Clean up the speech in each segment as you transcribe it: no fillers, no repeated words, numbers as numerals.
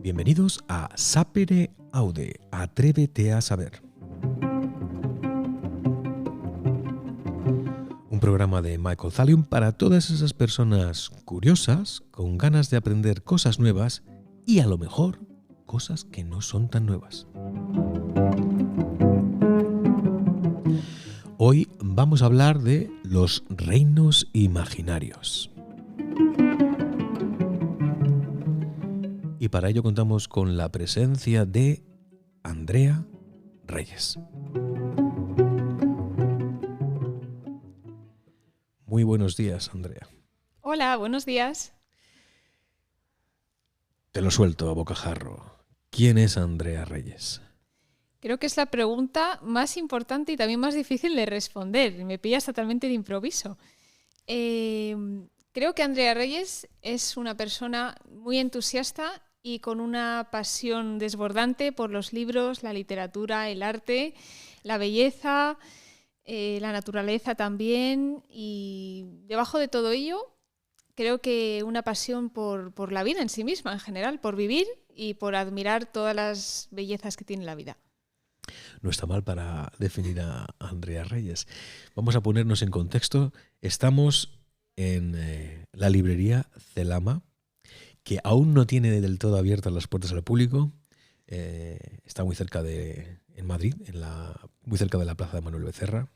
Bienvenidos a Sapere Aude, Atrévete a Saber. Un programa de Michael Thallium para todas esas personas curiosas, con ganas de aprender cosas nuevas y a lo mejor cosas que no son tan nuevas. Hoy vamos a hablar de los reinos imaginarios. Y para ello contamos con la presencia de Andrea Reyes. Muy buenos días, Andrea. Hola, buenos días. Te lo suelto a bocajarro. ¿Quién es Andrea Reyes? Creo que es la pregunta más importante y también más difícil de responder. Me pillas totalmente de improviso. Creo que Andrea Reyes es una persona muy entusiasta y con una pasión desbordante por los libros, la literatura, el arte, la belleza, la naturaleza también. Y debajo de todo ello, creo que una pasión por la vida en sí misma, en general, por vivir y por admirar todas las bellezas que tiene la vida. No está mal para definir a Andrea Reyes. Vamos a ponernos en contexto. Estamos en la librería Celama, que aún no tiene del todo abiertas las puertas al público. Está muy cerca en Madrid, muy cerca de la Plaza de Manuel Becerra.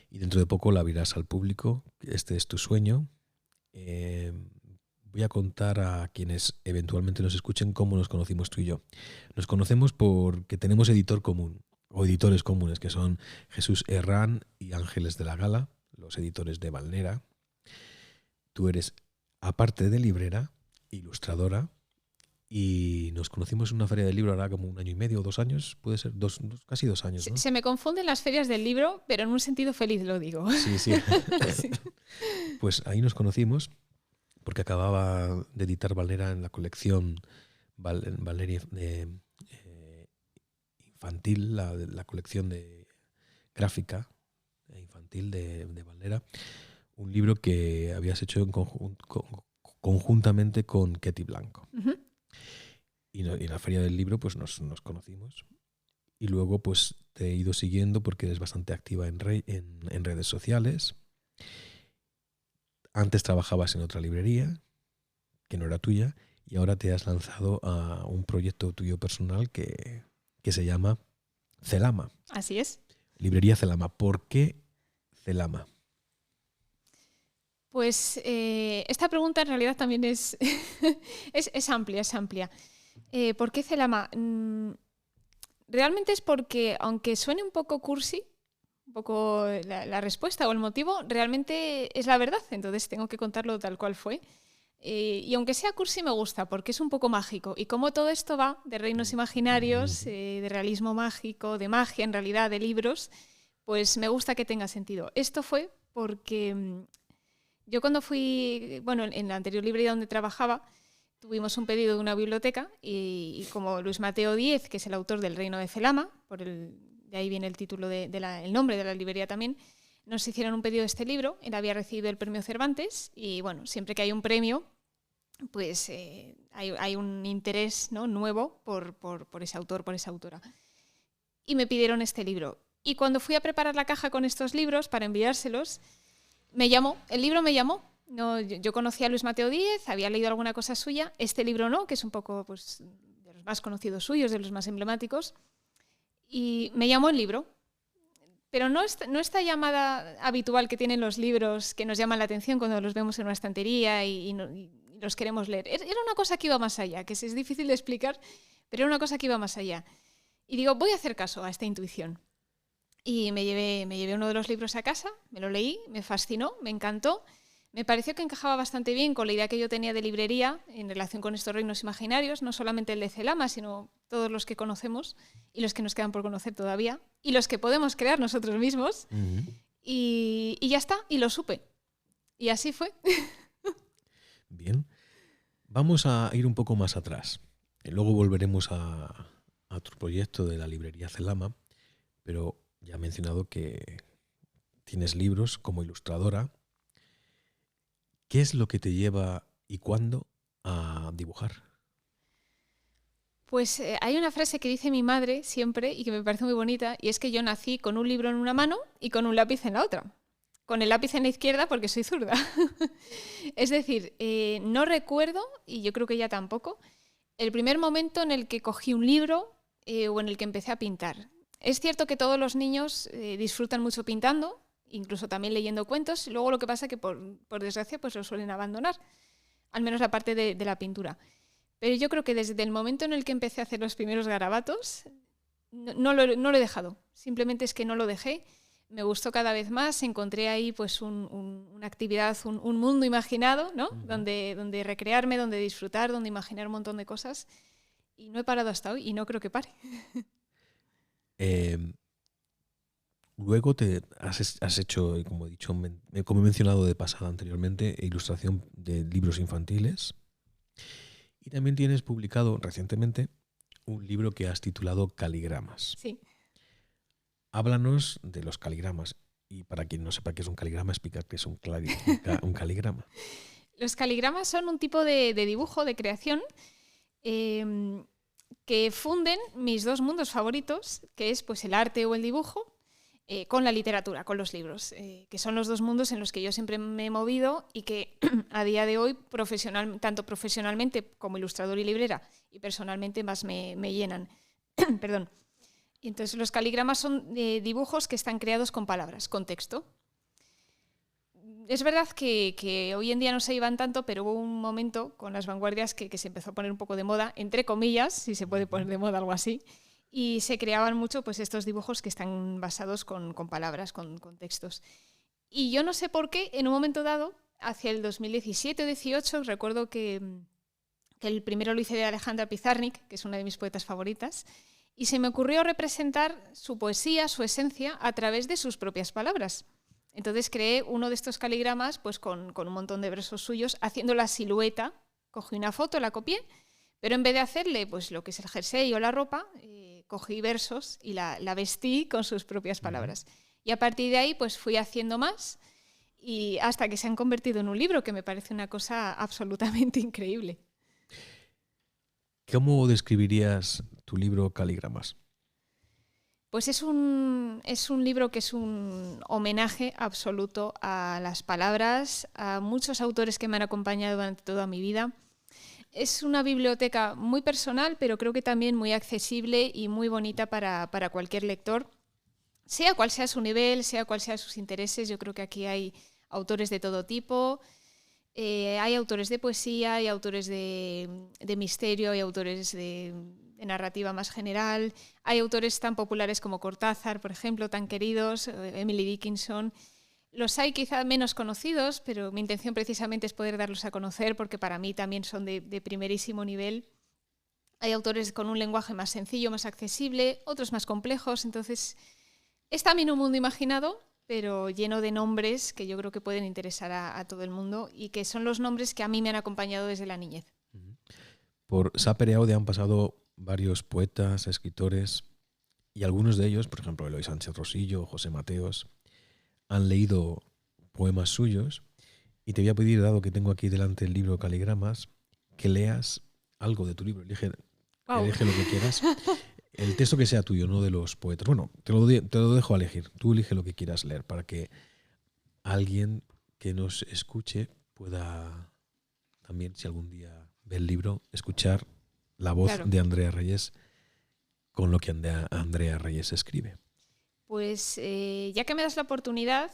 Y dentro de poco la abrirás al público. Este es tu sueño. Voy a contar a quienes eventualmente nos escuchen cómo nos conocimos tú y yo. Nos conocemos porque tenemos editor común, o editores comunes, que son Jesús Herrán y Ángeles de la Gala, los editores de Valnera. Tú eres, aparte de librera, ilustradora, y nos conocimos en una feria del libro ahora como 1 año y medio o 2 años, puede ser casi 2 años, ¿no? Se me confunden las ferias del libro, pero en un sentido feliz lo digo. Sí. Sí. Pues ahí nos conocimos porque acababa de editar Valnera en la colección Valnera infantil, la colección de gráfica infantil de Valnera, un libro que habías hecho conjuntamente con Ketty Blanco. Uh-huh. Y en la feria del libro pues nos conocimos. Y luego pues te he ido siguiendo porque eres bastante activa en redes sociales. Antes trabajabas en otra librería, que no era tuya, y ahora te has lanzado a un proyecto tuyo personal que se llama Celama. Así es. Librería Celama. ¿Por qué Celama? Pues esta pregunta en realidad también es amplia, es amplia. ¿Por qué Celama? Realmente es porque, aunque suene un poco cursi, un poco la respuesta o el motivo, realmente es la verdad, entonces tengo que contarlo tal cual fue. Y aunque sea cursi me gusta, porque es un poco mágico. Y como todo esto va de reinos imaginarios, de realismo mágico, de magia en realidad, de libros, pues me gusta que tenga sentido. Esto fue porque yo cuando fui, en la anterior librería donde trabajaba, tuvimos un pedido de una biblioteca y como Luis Mateo Díez, que es el autor del Reino de Celama, de ahí viene el título el nombre de la librería también, nos hicieron un pedido de este libro. Él había recibido el premio Cervantes y bueno, siempre que hay un premio, pues hay un interés, ¿no?, nuevo por ese autor, por esa autora. Y me pidieron este libro. Y cuando fui a preparar la caja con estos libros para enviárselos, el libro me llamó. No, yo conocía a Luis Mateo Díez, había leído alguna cosa suya, este libro no, que es un poco pues, de los más conocidos suyos, de los más emblemáticos, y me llamó el libro. Pero no esta llamada habitual que tienen los libros que nos llaman la atención cuando los vemos en una estantería y los queremos leer. Era una cosa que iba más allá, que es difícil de explicar, pero era una cosa que iba más allá. Y digo, voy a hacer caso a esta intuición. Y me llevé uno de los libros a casa, me lo leí, me fascinó, me encantó. Me pareció que encajaba bastante bien con la idea que yo tenía de librería en relación con estos reinos imaginarios, no solamente el de Celama, sino todos los que conocemos y los que nos quedan por conocer todavía y los que podemos crear nosotros mismos. Uh-huh. Y ya está, y lo supe. Y así fue. Bien. Vamos a ir un poco más atrás. Luego volveremos a tu proyecto de la librería Celama, pero ya he mencionado que tienes libros como ilustradora. ¿Qué es lo que te lleva y cuándo a dibujar? Pues hay una frase que dice mi madre siempre y que me parece muy bonita, y es que yo nací con un libro en una mano y con un lápiz en la otra. Con el lápiz en la izquierda porque soy zurda. Es decir, no recuerdo, y yo creo que ella tampoco, el primer momento en el que cogí un libro o en el que empecé a pintar. Es cierto que todos los niños disfrutan mucho pintando, incluso también leyendo cuentos. Luego lo que pasa es que por desgracia pues lo suelen abandonar, al menos la parte de la pintura. Pero yo creo que desde el momento en el que empecé a hacer los primeros garabatos, no lo he dejado. Simplemente es que no lo dejé. Me gustó cada vez más. Encontré ahí pues una actividad, un mundo imaginado, ¿no? Donde recrearme, donde disfrutar, donde imaginar un montón de cosas. Y no he parado hasta hoy y no creo que pare. Luego has hecho, como he dicho, como he mencionado de pasada anteriormente, ilustración de libros infantiles. Y también tienes publicado recientemente un libro que has titulado Caligramas. Sí. Háblanos de los caligramas. Y para quien no sepa qué es un caligrama, explicar qué es un caligrama. Los caligramas son un tipo de dibujo, de creación, que funden mis dos mundos favoritos, que es pues, el arte o el dibujo, con la literatura, con los libros, que son los dos mundos en los que yo siempre me he movido y que a día de hoy, tanto profesionalmente como ilustrador y librera, y personalmente más me llenan. Perdón. Y entonces los caligramas son dibujos que están creados con palabras, con texto. Es verdad que hoy en día no se llevan tanto, pero hubo un momento con las vanguardias que se empezó a poner un poco de moda, entre comillas, si se puede poner de moda algo así, y se creaban mucho pues, estos dibujos que están basados con palabras, con textos. Y yo no sé por qué, en un momento dado, hacia el 2017 o 2018, recuerdo que el primero lo hice de Alejandra Pizarnik, que es una de mis poetas favoritas, y se me ocurrió representar su poesía, su esencia, a través de sus propias palabras. Entonces creé uno de estos caligramas pues, con un montón de versos suyos, haciendo la silueta. Cogí una foto, la copié, pero en vez de hacerle pues, lo que es el jersey o la ropa, cogí versos y la vestí con sus propias palabras. Y a partir de ahí pues, fui haciendo más y hasta que se han convertido en un libro, que me parece una cosa absolutamente increíble. ¿Cómo describirías tu libro Caligramas? Pues es un libro que es un homenaje absoluto a las palabras, a muchos autores que me han acompañado durante toda mi vida. Es una biblioteca muy personal, pero creo que también muy accesible y muy bonita para cualquier lector, sea cual sea su nivel, sea cual sea sus intereses. Yo creo que aquí hay autores de todo tipo. Hay autores de poesía, hay autores de misterio, hay autores de narrativa más general, hay autores tan populares como Cortázar, por ejemplo, tan queridos, Emily Dickinson. Los hay quizá menos conocidos, pero mi intención precisamente es poder darlos a conocer porque para mí también son de primerísimo nivel. Hay autores con un lenguaje más sencillo, más accesible, otros más complejos, entonces es también un mundo imaginado, pero lleno de nombres que yo creo que pueden interesar a todo el mundo y que son los nombres que a mí me han acompañado desde la niñez. Por Sapere Aude han pasado varios poetas, escritores, y algunos de ellos, por ejemplo, Eloy Sánchez Rosillo, José Mateos, han leído poemas suyos, y te voy a pedir, dado que tengo aquí delante el libro Caligramas, que leas algo de tu libro. Elige lo que quieras. El texto que sea tuyo, no de los poetas. Bueno, te lo dejo a elegir. Tú elige lo que quieras leer para que alguien que nos escuche pueda también, si algún día ve el libro, escuchar la voz de Andrea Reyes con lo que Andrea Reyes escribe. Pues ya que me das la oportunidad,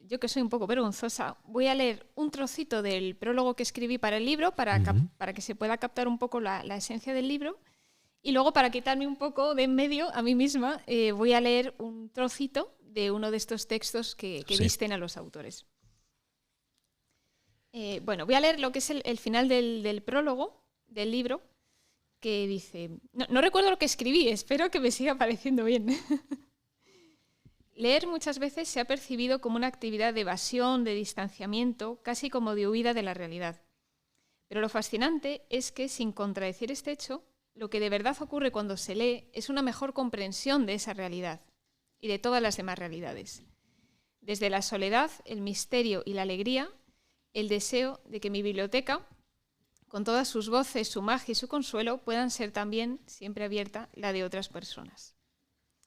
yo que soy un poco vergonzosa, voy a leer un trocito del prólogo que escribí para el libro para que se pueda captar un poco la esencia del libro. Y luego, para quitarme un poco de en medio a mí misma, voy a leer un trocito de uno de estos textos que visten a los autores. Bueno, voy a leer lo que es el final del prólogo del libro, que dice... No recuerdo lo que escribí, espero que me siga pareciendo bien. Leer muchas veces se ha percibido como una actividad de evasión, de distanciamiento, casi como de huida de la realidad. Pero lo fascinante es que, sin contradecir este hecho, lo que de verdad ocurre cuando se lee es una mejor comprensión de esa realidad. y de todas las demás realidades. Desde la soledad, el misterio y la alegría, el deseo de que mi biblioteca, con todas sus voces, su magia y su consuelo, puedan ser también siempre abierta la de otras personas.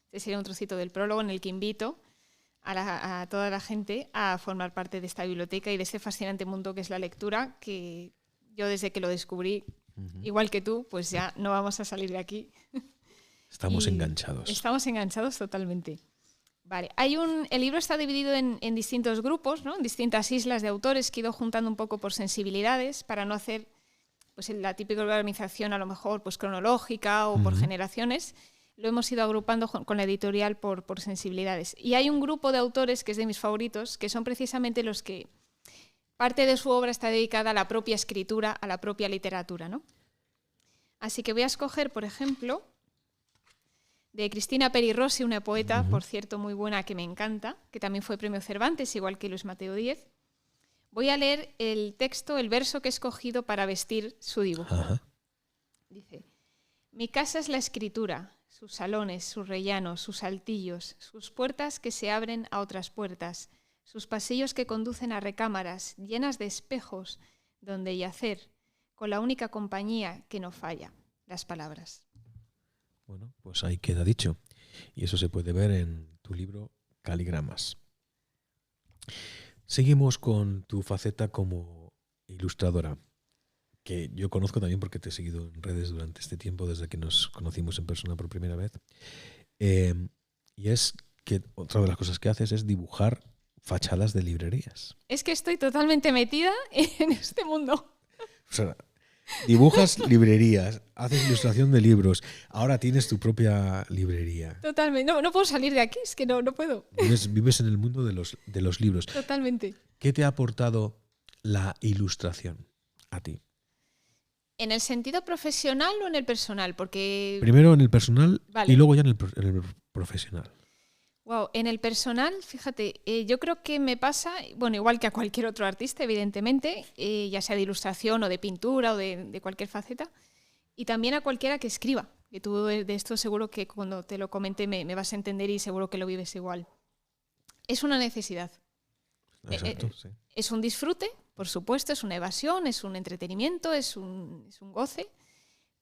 Este sería un trocito del prólogo en el que invito a toda la gente a formar parte de esta biblioteca y de este fascinante mundo que es la lectura, que yo desde que lo descubrí, igual que tú, pues ya no vamos a salir de aquí. Estamos enganchados. Estamos enganchados totalmente. Vale, el libro está dividido en distintos grupos, ¿no? En distintas islas de autores que he ido juntando un poco por sensibilidades para no hacer pues, la típica organización a lo mejor pues, cronológica o por generaciones. Lo hemos ido agrupando con la editorial por sensibilidades. Y hay un grupo de autores que es de mis favoritos, que son precisamente los que parte de su obra está dedicada a la propia escritura, a la propia literatura, ¿no? Así que voy a escoger, por ejemplo, de Cristina Peri Rossi, una poeta, por cierto, muy buena, que me encanta, que también fue premio Cervantes, igual que Luis Mateo Díez. Voy a leer el texto, el verso que he escogido para vestir su dibujo. Ajá. Dice: mi casa es la escritura, sus salones, sus rellanos, sus altillos, sus puertas que se abren a otras puertas, sus pasillos que conducen a recámaras llenas de espejos donde yacer, con la única compañía que no falla, las palabras. Bueno, pues ahí queda dicho. Y eso se puede ver en tu libro Caligramas. Seguimos con tu faceta como ilustradora, que yo conozco también porque te he seguido en redes durante este tiempo, desde que nos conocimos en persona por primera vez. Y es que otra de las cosas que haces es dibujar fachadas de librerías. Es que estoy totalmente metida en este mundo. O sea, dibujas librerías, haces ilustración de libros, ahora tienes tu propia librería. Totalmente. No puedo salir de aquí, es que no puedo. Vives en el mundo de los libros. Totalmente. ¿Qué te ha aportado la ilustración a ti? ¿En el sentido profesional o en el personal? Porque Primero en el personal, vale. Y luego ya en el profesional. Wow, en el personal, fíjate, yo creo que me pasa, bueno, igual que a cualquier otro artista, evidentemente, ya sea de ilustración o de pintura o de cualquier faceta, y también a cualquiera que escriba, que tú de esto seguro que cuando te lo comente me vas a entender y seguro que lo vives igual. Es una necesidad. Exacto, sí. Es un disfrute, por supuesto, es una evasión, es un entretenimiento, es un goce,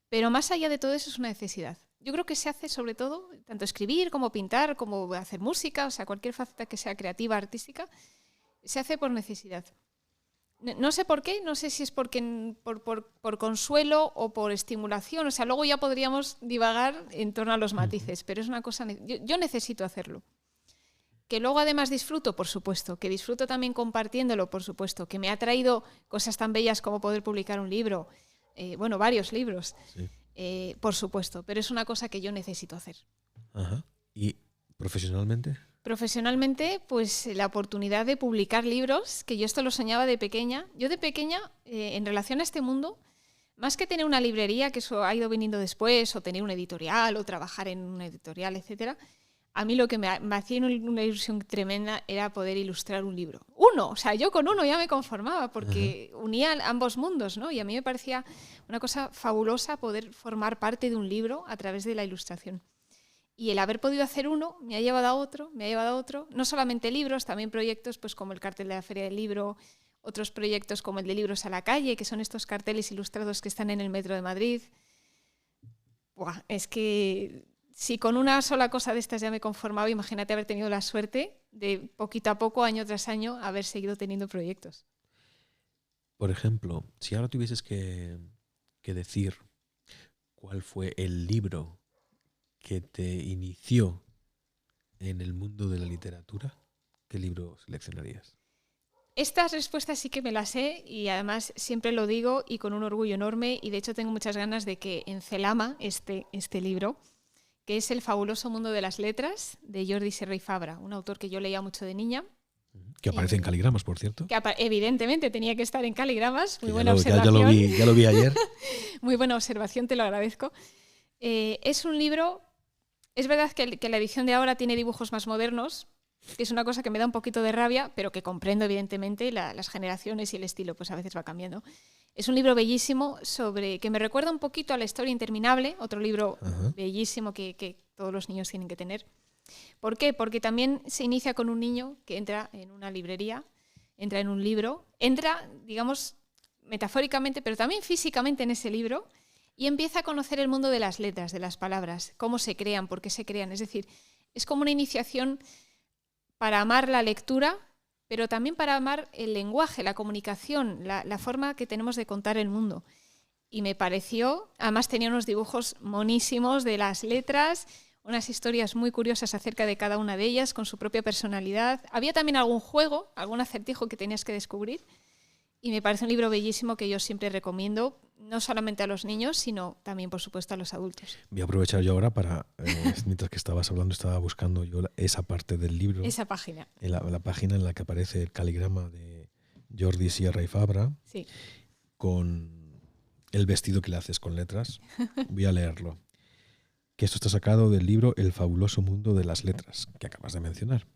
pero más allá de todo eso es una necesidad. Yo creo que se hace sobre todo, tanto escribir como pintar, como hacer música, o sea, cualquier faceta que sea creativa, artística, se hace por necesidad. No sé por qué, no sé si es porque por consuelo o por estimulación, o sea, luego ya podríamos divagar en torno a los matices, pero es una cosa, yo necesito hacerlo. Que luego además disfruto, por supuesto, que disfruto también compartiéndolo, por supuesto, que me ha traído cosas tan bellas como poder publicar un libro, bueno, varios libros. Sí. Por supuesto, pero es una cosa que yo necesito hacer. Ajá. ¿Y profesionalmente? Profesionalmente, pues la oportunidad de publicar libros, que yo esto lo soñaba de pequeña. Yo de pequeña, en relación a este mundo, más que tener una librería, que eso ha ido viniendo después, o tener un editorial, o trabajar en un editorial, etcétera, a mí lo que me hacía una ilusión tremenda era poder ilustrar un libro. Uno, o sea, yo con uno ya me conformaba porque unía ambos mundos, ¿no? Y a mí me parecía una cosa fabulosa poder formar parte de un libro a través de la ilustración. Y el haber podido hacer uno me ha llevado a otro, no solamente libros, también proyectos pues como el cartel de la Feria del Libro, otros proyectos como el de Libros a la Calle, que son estos carteles ilustrados que están en el Metro de Madrid. Buah, es que si con una sola cosa de estas ya me conformaba, imagínate haber tenido la suerte de poquito a poco, año tras año, haber seguido teniendo proyectos. Por ejemplo, si ahora tuvieses que decir cuál fue el libro que te inició en el mundo de la literatura, ¿qué libro seleccionarías? Estas respuestas sí que me las sé y además siempre lo digo y con un orgullo enorme, y de hecho tengo muchas ganas de que en Celama este libro, que es El fabuloso mundo de las letras, de Jordi Serra y Fabra, un autor que yo leía mucho de niña. Que aparece en Caligramas, por cierto. Que evidentemente tenía que estar en Caligramas. Muy buena observación. Ya lo vi ayer. Muy buena observación, te lo agradezco. Es un libro, es verdad que la edición de ahora tiene dibujos más modernos, que es una cosa que me da un poquito de rabia, pero que comprendo evidentemente las generaciones y el estilo, pues a veces va cambiando. Es un libro bellísimo que me recuerda un poquito a La historia interminable, otro libro bellísimo que todos los niños tienen que tener. ¿Por qué? Porque también se inicia con un niño que entra en una librería, entra en un libro, entra, digamos, metafóricamente, pero también físicamente en ese libro, y empieza a conocer el mundo de las letras, de las palabras, cómo se crean, por qué se crean. Es decir, es como una iniciación para amar la lectura, pero también para amar el lenguaje, la comunicación, la forma que tenemos de contar el mundo. Y me pareció, además tenía unos dibujos monísimos de las letras, unas historias muy curiosas acerca de cada una de ellas, con su propia personalidad. Había también algún juego, algún acertijo que tenías que descubrir. Y me parece un libro bellísimo que yo siempre recomiendo, no solamente a los niños, sino también, por supuesto, a los adultos. Voy a aprovechar yo ahora para, mientras que estabas hablando, estaba buscando yo esa parte del libro. Esa página. La página en la que aparece el caligrama de Jordi Sierra y Fabra, sí, con el vestido que le haces con letras. Voy a leerlo. Que esto está sacado del libro El fabuloso mundo de las letras, que acabas de mencionar.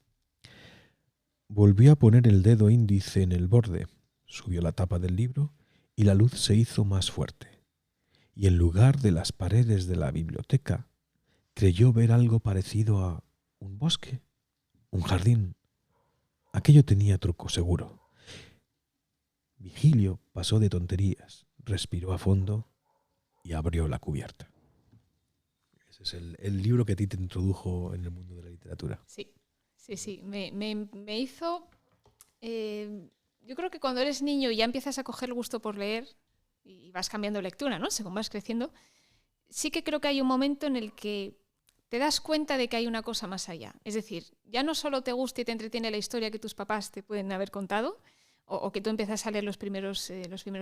Volvió a poner el dedo índice en el borde. Subió la tapa del libro y la luz se hizo más fuerte. Y en lugar de las paredes de la biblioteca, creyó ver algo parecido a un bosque, un jardín. Aquello tenía truco, seguro. Vigilio pasó de tonterías, respiró a fondo y abrió la cubierta. Ese es el libro que a ti te introdujo en el mundo de la literatura. Sí. Me hizo... yo creo que cuando eres niño y ya empiezas a coger el gusto por leer y vas cambiando de lectura, ¿no? Según vas creciendo, sí que creo que hay un momento en el que te das cuenta de que hay una cosa más allá. Es decir, ya no solo te gusta y te entretiene la historia que tus papás te pueden haber contado, o que tú empiezas a leer los primeros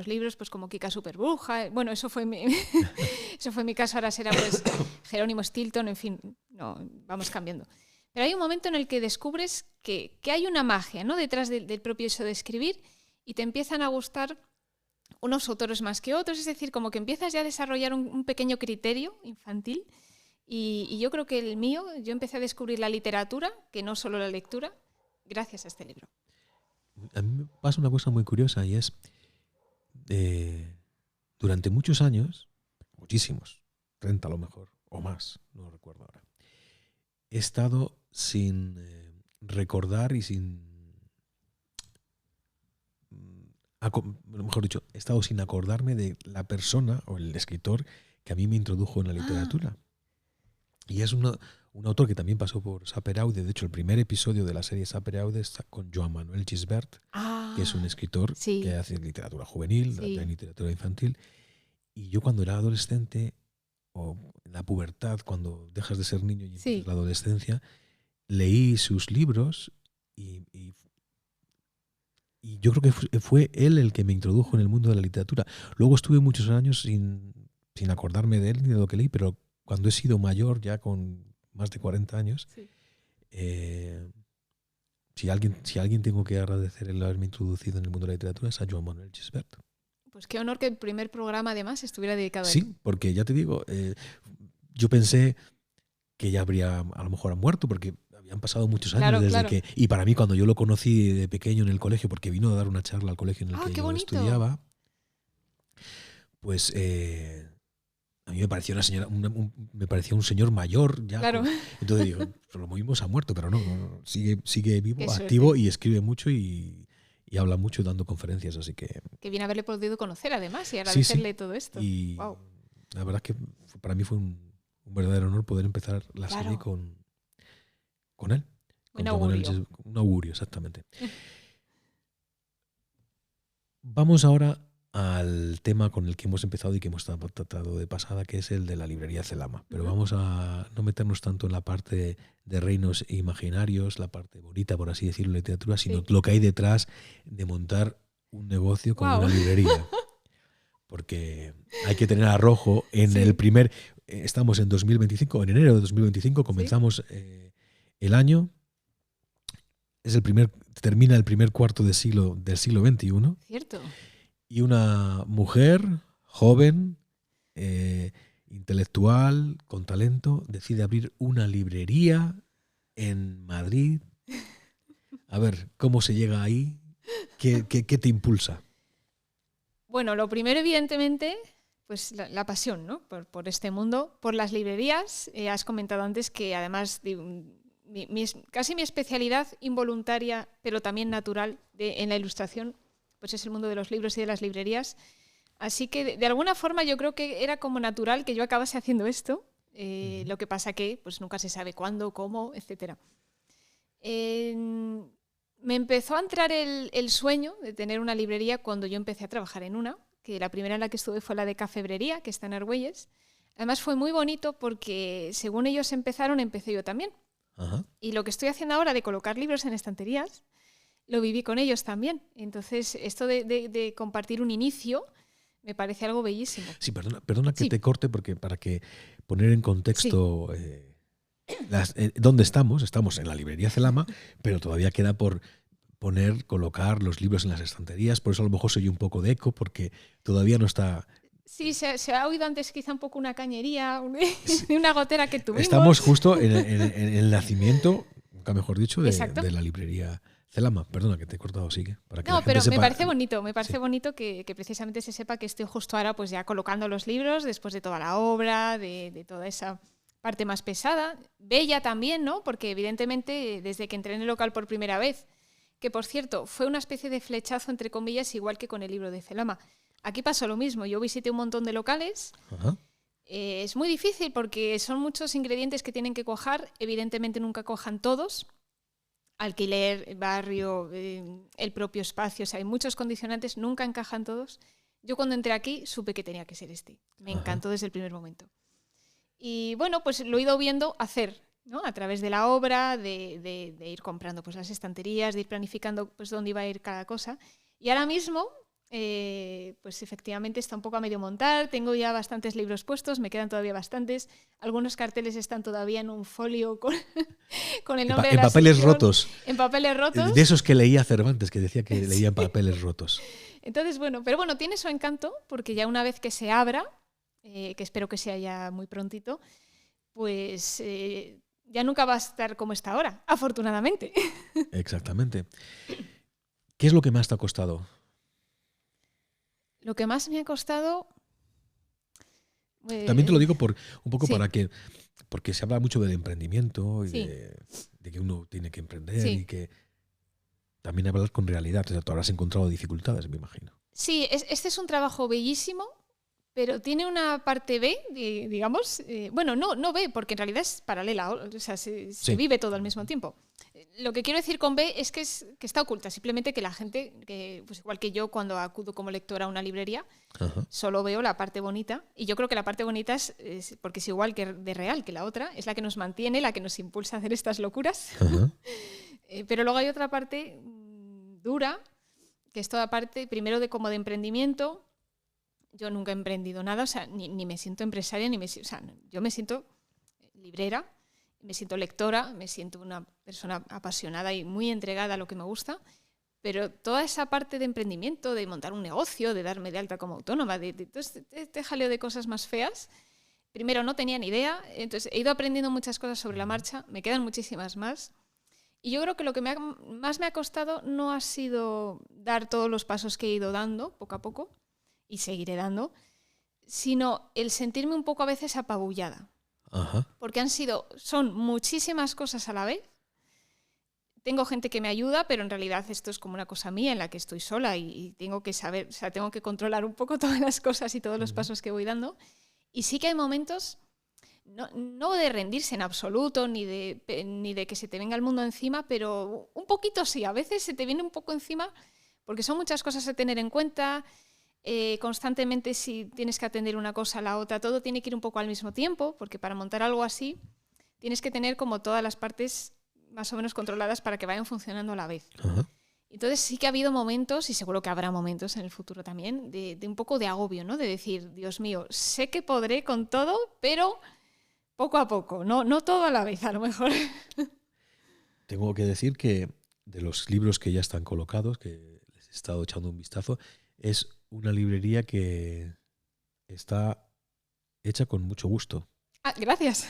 libros, pues como Kika Superbruja. Bueno, eso fue mi caso, ahora será pues Jerónimo Stilton, en fin, no, vamos cambiando. Pero hay un momento en el que descubres que hay una magia, ¿no?, detrás del propio eso de escribir, y te empiezan a gustar unos autores más que otros. Es decir, como que empiezas ya a desarrollar un pequeño criterio infantil. Y yo creo que el mío, yo empecé a descubrir la literatura, que no solo la lectura, gracias a este libro. A mí me pasa una cosa muy curiosa, y es, durante muchos años, muchísimos, 30 a lo mejor, o más, no lo recuerdo ahora, he estado sin recordar y sin... mejor dicho, he estado sin acordarme de la persona o el escritor que a mí me introdujo en la literatura. Y es un autor que también pasó por Sapperaude. De hecho, el primer episodio de la serie Sapperaude está con Joan Manuel Gisbert, que es un escritor que hace literatura juvenil, literatura infantil. Y yo, cuando era adolescente, o en la pubertad, cuando dejas de ser niño y empiezas la adolescencia, leí sus libros y yo creo que fue él el que me introdujo en el mundo de la literatura. Luego estuve muchos años sin acordarme de él ni de lo que leí, pero cuando he sido mayor, ya con más de 40 años, si alguien tengo que agradecer el haberme introducido en el mundo de la literatura, es a Joan Manuel Gisbert. Pues qué honor que el primer programa además estuviera dedicado a él. Sí, porque ya te digo, yo pensé que ya habría, a lo mejor, muerto, porque habían pasado muchos años desde que... Y para mí, cuando yo lo conocí de pequeño en el colegio, porque vino a dar una charla al colegio en el que yo estudiaba, pues a mí me parecía una señora, me parecía un señor mayor ya. Claro. Entonces digo, lo mismo se ha muerto, pero no, sigue vivo, activo, y escribe mucho y habla mucho dando conferencias, así que... Que bien haberle podido conocer además y agradecerle todo esto. Y la verdad es que para mí fue un verdadero honor poder empezar la serie con él. Un augurio. Un augurio, exactamente. Vamos ahora al tema con el que hemos empezado y que hemos tratado de pasada, que es el de la librería Celama. Pero vamos a no meternos tanto en la parte de reinos imaginarios, la parte bonita, por así decirlo, de literatura, sino lo que hay detrás de montar un negocio con una librería. Porque hay que tener arrojo en el primer... estamos en 2025, en enero de 2025, comenzamos el año. Termina el primer cuarto del siglo XXI. Cierto. Y una mujer joven, intelectual, con talento, decide abrir una librería en Madrid. A ver, ¿cómo se llega ahí? ¿Qué te impulsa? Bueno, lo primero, evidentemente, pues la pasión, ¿no? Por este mundo, por las librerías. Has comentado antes que además casi mi especialidad involuntaria, pero también natural en la ilustración, pues es el mundo de los libros y de las librerías. Así que de alguna forma yo creo que era como natural que yo acabase haciendo esto. Lo que pasa que pues nunca se sabe cuándo, cómo, etc. Me empezó a entrar el sueño de tener una librería cuando yo empecé a trabajar en una, que la primera en la que estuve fue la de Cafebrería, que está en Argüelles. Además fue muy bonito porque según ellos empezaron, empecé yo también. Ajá. Y lo que estoy haciendo ahora de colocar libros en estanterías, lo viví con ellos también. Entonces, esto de compartir un inicio me parece algo bellísimo. Sí, perdona que Sí. te corte, porque para que poner en contexto Sí. dónde estamos. Estamos en la librería Celama, pero todavía queda por colocar los libros en las estanterías. Por eso a lo mejor soy un poco de eco, porque todavía no está... Sí, se ha oído antes quizá un poco una cañería, una gotera que tuvimos. Estamos justo en el nacimiento, nunca mejor dicho, de la librería Celama. Perdona que te he cortado, sigue. Para que la No, gente pero sepa. me parece bonito, Sí. bonito que precisamente se sepa que estoy justo ahora pues ya colocando los libros después de toda la obra, de toda esa parte más pesada. Bella también, ¿no? Porque evidentemente desde que entré en el local por primera vez, que por cierto fue una especie de flechazo entre comillas, igual que con el libro de Celama. Aquí pasó lo mismo, yo visité un montón de locales. Ajá. Es muy difícil porque son muchos ingredientes que tienen que cuajar, evidentemente nunca cuajan todos. Alquiler, barrio, el propio espacio, o sea, hay muchos condicionantes, nunca encajan todos. Yo cuando entré aquí supe que tenía que ser este. Me encantó desde el primer momento. Y bueno, pues lo he ido viendo hacer, ¿no? A través de la obra, de ir comprando pues, las estanterías, de ir planificando pues, dónde iba a ir cada cosa. Y ahora mismo, pues efectivamente está un poco a medio montar, tengo ya bastantes libros puestos, me quedan todavía bastantes, algunos carteles están todavía en un folio con el nombre de la papeles sección, rotos. En papeles rotos. De esos que leía Cervantes, que decía que leía en papeles rotos. Entonces, bueno, pero bueno, tiene su encanto, porque ya una vez que se abra, que espero que sea ya muy prontito, pues ya nunca va a estar como está ahora, afortunadamente. Exactamente. ¿Qué es lo que más te ha costado? Lo que más me ha costado... También te lo digo un poco sí. porque se habla mucho del emprendimiento y Sí. de que uno tiene que emprender Sí. y que también hablar con realidad. O sea, tú habrás encontrado dificultades, me imagino. Sí, este es un trabajo bellísimo, pero tiene una parte B, digamos. Bueno, no B, porque en realidad es paralela, o sea, se vive todo al mismo tiempo. Lo que quiero decir con B es que está oculta, simplemente que la gente, pues igual que yo cuando acudo como lectora a una librería, Ajá. solo veo la parte bonita, y yo creo que la parte bonita es porque es igual que de real que la otra, es la que nos mantiene, la que nos impulsa a hacer estas locuras. Ajá. Pero luego hay otra parte dura, que es toda parte, primero como de emprendimiento. Yo nunca he emprendido nada, o sea, ni me siento empresaria, o sea, yo me siento librera, me siento lectora, me siento una persona apasionada y muy entregada a lo que me gusta, pero toda esa parte de emprendimiento, de montar un negocio, de darme de alta como autónoma, de todo este jaleo de cosas más feas, primero no tenía ni idea, entonces he ido aprendiendo muchas cosas sobre la marcha, me quedan muchísimas más. Y yo creo que lo que más me ha costado no ha sido dar todos los pasos que he ido dando poco a poco, y seguiré dando, sino el sentirme un poco a veces apabullada. Ajá. Porque son muchísimas cosas a la vez. Tengo gente que me ayuda, pero en realidad esto es como una cosa mía en la que estoy sola y tengo que saber, o sea, tengo que controlar un poco todas las cosas y todos los pasos que voy dando. Y sí que hay momentos, no de rendirse en absoluto, ni de que se te venga el mundo encima, pero un poquito sí, a veces se te viene un poco encima porque son muchas cosas a tener en cuenta. Constantemente si tienes que atender una cosa a la otra, todo tiene que ir un poco al mismo tiempo, porque para montar algo así tienes que tener como todas las partes más o menos controladas para que vayan funcionando a la vez. Ajá. Entonces sí que ha habido momentos, y seguro que habrá momentos en el futuro también, de un poco de agobio, ¿no? De decir, Dios mío, sé que podré con todo, pero poco a poco, no todo a la vez a lo mejor. Tengo que decir que de los libros que ya están colocados, que les he estado echando un vistazo, es una librería que está hecha con mucho gusto. Ah, gracias.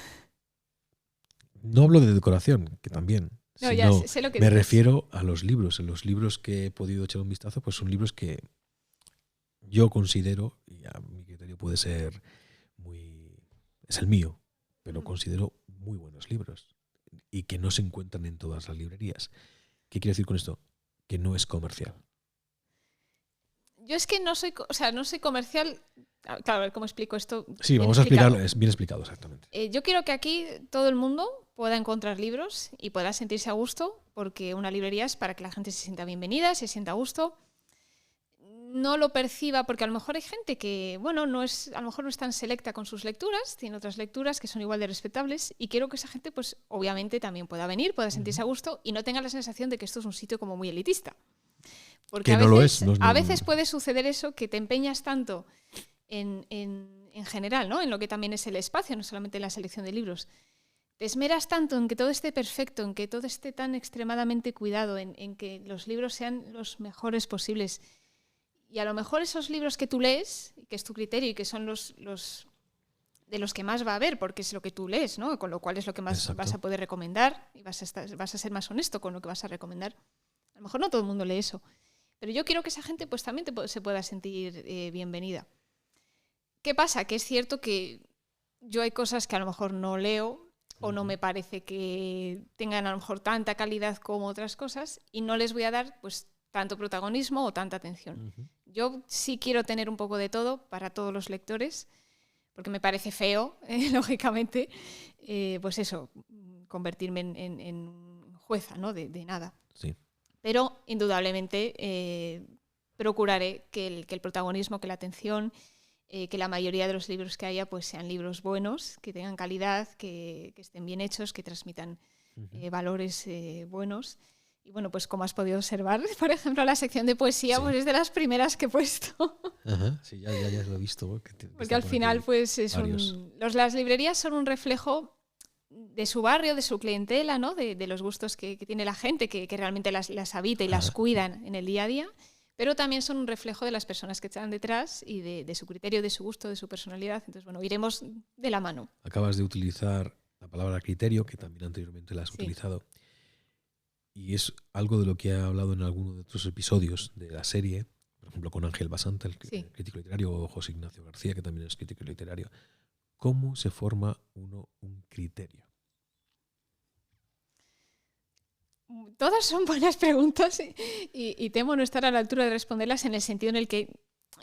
No hablo de decoración, que también, No, ya sino sé lo que me dices. refiero a los libros. En los libros que he podido echar un vistazo, pues son libros que yo considero, y a mi criterio puede ser es el mío, pero considero muy buenos libros. y que no se encuentran en todas las librerías. ¿Qué quiere decir con esto? Que no es comercial. Yo es que no soy comercial. Claro, a ver cómo explico esto. Sí, vamos a explicarlo, es bien explicado exactamente. Yo quiero que aquí todo el mundo pueda encontrar libros y pueda sentirse a gusto, porque una librería es para que la gente se sienta bienvenida, se sienta a gusto, no lo perciba, porque a lo mejor hay gente que, bueno, a lo mejor no es tan selecta con sus lecturas, tiene otras lecturas que son igual de respetables, y quiero que esa gente, pues obviamente también pueda venir, pueda sentirse a gusto y no tenga la sensación de que esto es un sitio como muy elitista. Porque a veces puede suceder eso, que te empeñas tanto en general, ¿no? En lo que también es el espacio, no solamente en la selección de libros. Te esmeras tanto en que todo esté perfecto, en que todo esté tan extremadamente cuidado, en que los libros sean los mejores posibles. Y a lo mejor esos libros que tú lees, que es tu criterio y que son los de los que más va a haber, porque es lo que tú lees, ¿no? Con lo cual es lo que más vas a poder recomendar y vas a ser más honesto con lo que vas a recomendar. A lo mejor no todo el mundo lee eso, pero yo quiero que esa gente pues también se pueda sentir bienvenida. ¿Qué pasa? Que es cierto que yo hay cosas que a lo mejor no leo o no me parece que tengan a lo mejor tanta calidad como otras cosas y no les voy a dar pues tanto protagonismo o tanta atención. Yo sí quiero tener un poco de todo para todos los lectores, porque me parece feo, lógicamente, pues eso, convertirme en jueza, ¿no? de nada. Sí. Pero indudablemente procuraré que el protagonismo, que la atención, que la mayoría de los libros que haya pues sean libros buenos, que tengan calidad, que estén bien hechos, que transmitan valores buenos. Y bueno, pues como has podido observar, por ejemplo, la sección de poesía pues es de las primeras que he puesto. Ajá, sí, ya lo he visto. Porque al final pues las librerías son un reflejo de su barrio, de su clientela, ¿no? de los gustos que tiene la gente, que realmente las habita y las cuidan en el día a día, pero también son un reflejo de las personas que están detrás y de su criterio, de su gusto, de su personalidad. Entonces, bueno, iremos de la mano. Acabas de utilizar la palabra criterio, que también anteriormente la has utilizado, y es algo de lo que he hablado en alguno de otros episodios de la serie, por ejemplo con Ángel Basanta, el crítico literario, o José Ignacio García, que también es crítico literario. ¿Cómo se forma un criterio? Todas son buenas preguntas y temo no estar a la altura de responderlas en el sentido en el que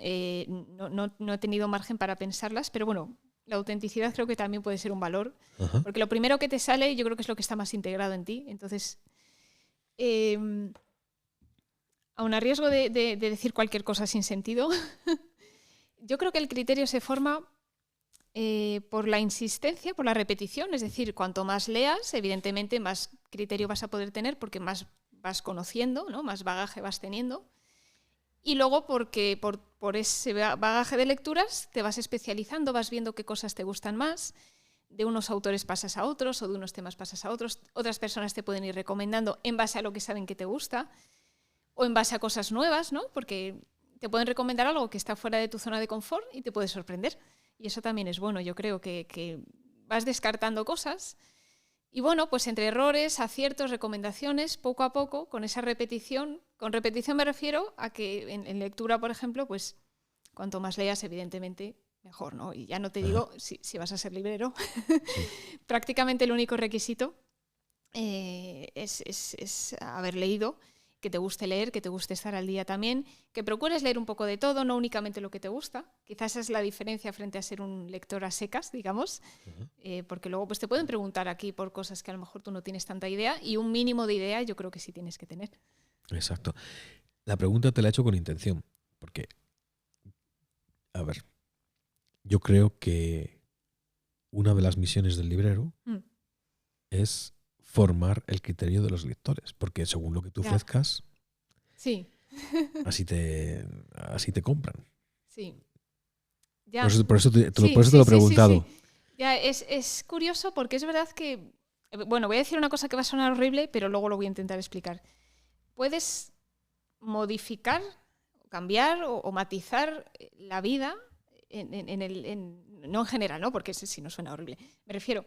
no he tenido margen para pensarlas, pero bueno, la autenticidad creo que también puede ser un valor, porque lo primero que te sale yo creo que es lo que está más integrado en ti. Entonces, aun a riesgo de decir cualquier cosa sin sentido, yo creo que el criterio se forma por la insistencia, por la repetición, es decir, cuanto más leas, evidentemente más criterio vas a poder tener porque más vas conociendo, ¿no? Más bagaje vas teniendo. Y luego porque por ese bagaje de lecturas te vas especializando, vas viendo qué cosas te gustan más, de unos autores pasas a otros o de unos temas pasas a otros, otras personas te pueden ir recomendando en base a lo que saben que te gusta o en base a cosas nuevas, ¿no? Porque te pueden recomendar algo que está fuera de tu zona de confort y te puede sorprender. Y eso también es bueno, yo creo que vas descartando cosas y bueno, pues entre errores, aciertos, recomendaciones, poco a poco, con esa repetición, con repetición me refiero a que en lectura, por ejemplo, pues cuanto más leas, evidentemente, mejor, ¿no? Y ya no te digo si vas a ser librero, prácticamente el único requisito es haber leído, que te guste leer, que te guste estar al día también, que procures leer un poco de todo, no únicamente lo que te gusta. Quizás esa es la diferencia frente a ser un lector a secas, digamos, porque luego pues te pueden preguntar aquí por cosas que a lo mejor tú no tienes tanta idea y un mínimo de idea yo creo que sí tienes que tener. Exacto. La pregunta te la he hecho con intención, porque, a ver, yo creo que una de las misiones del librero es formar el criterio de los lectores, porque según lo que tú ofrezcas, así te compran. Sí. Ya. Por eso te lo he preguntado. Sí. Ya, es curioso porque es verdad que, bueno, voy a decir una cosa que va a sonar horrible, pero luego lo voy a intentar explicar. Puedes modificar, cambiar o matizar la vida, no en general, ¿no? Porque si no suena horrible. Me refiero,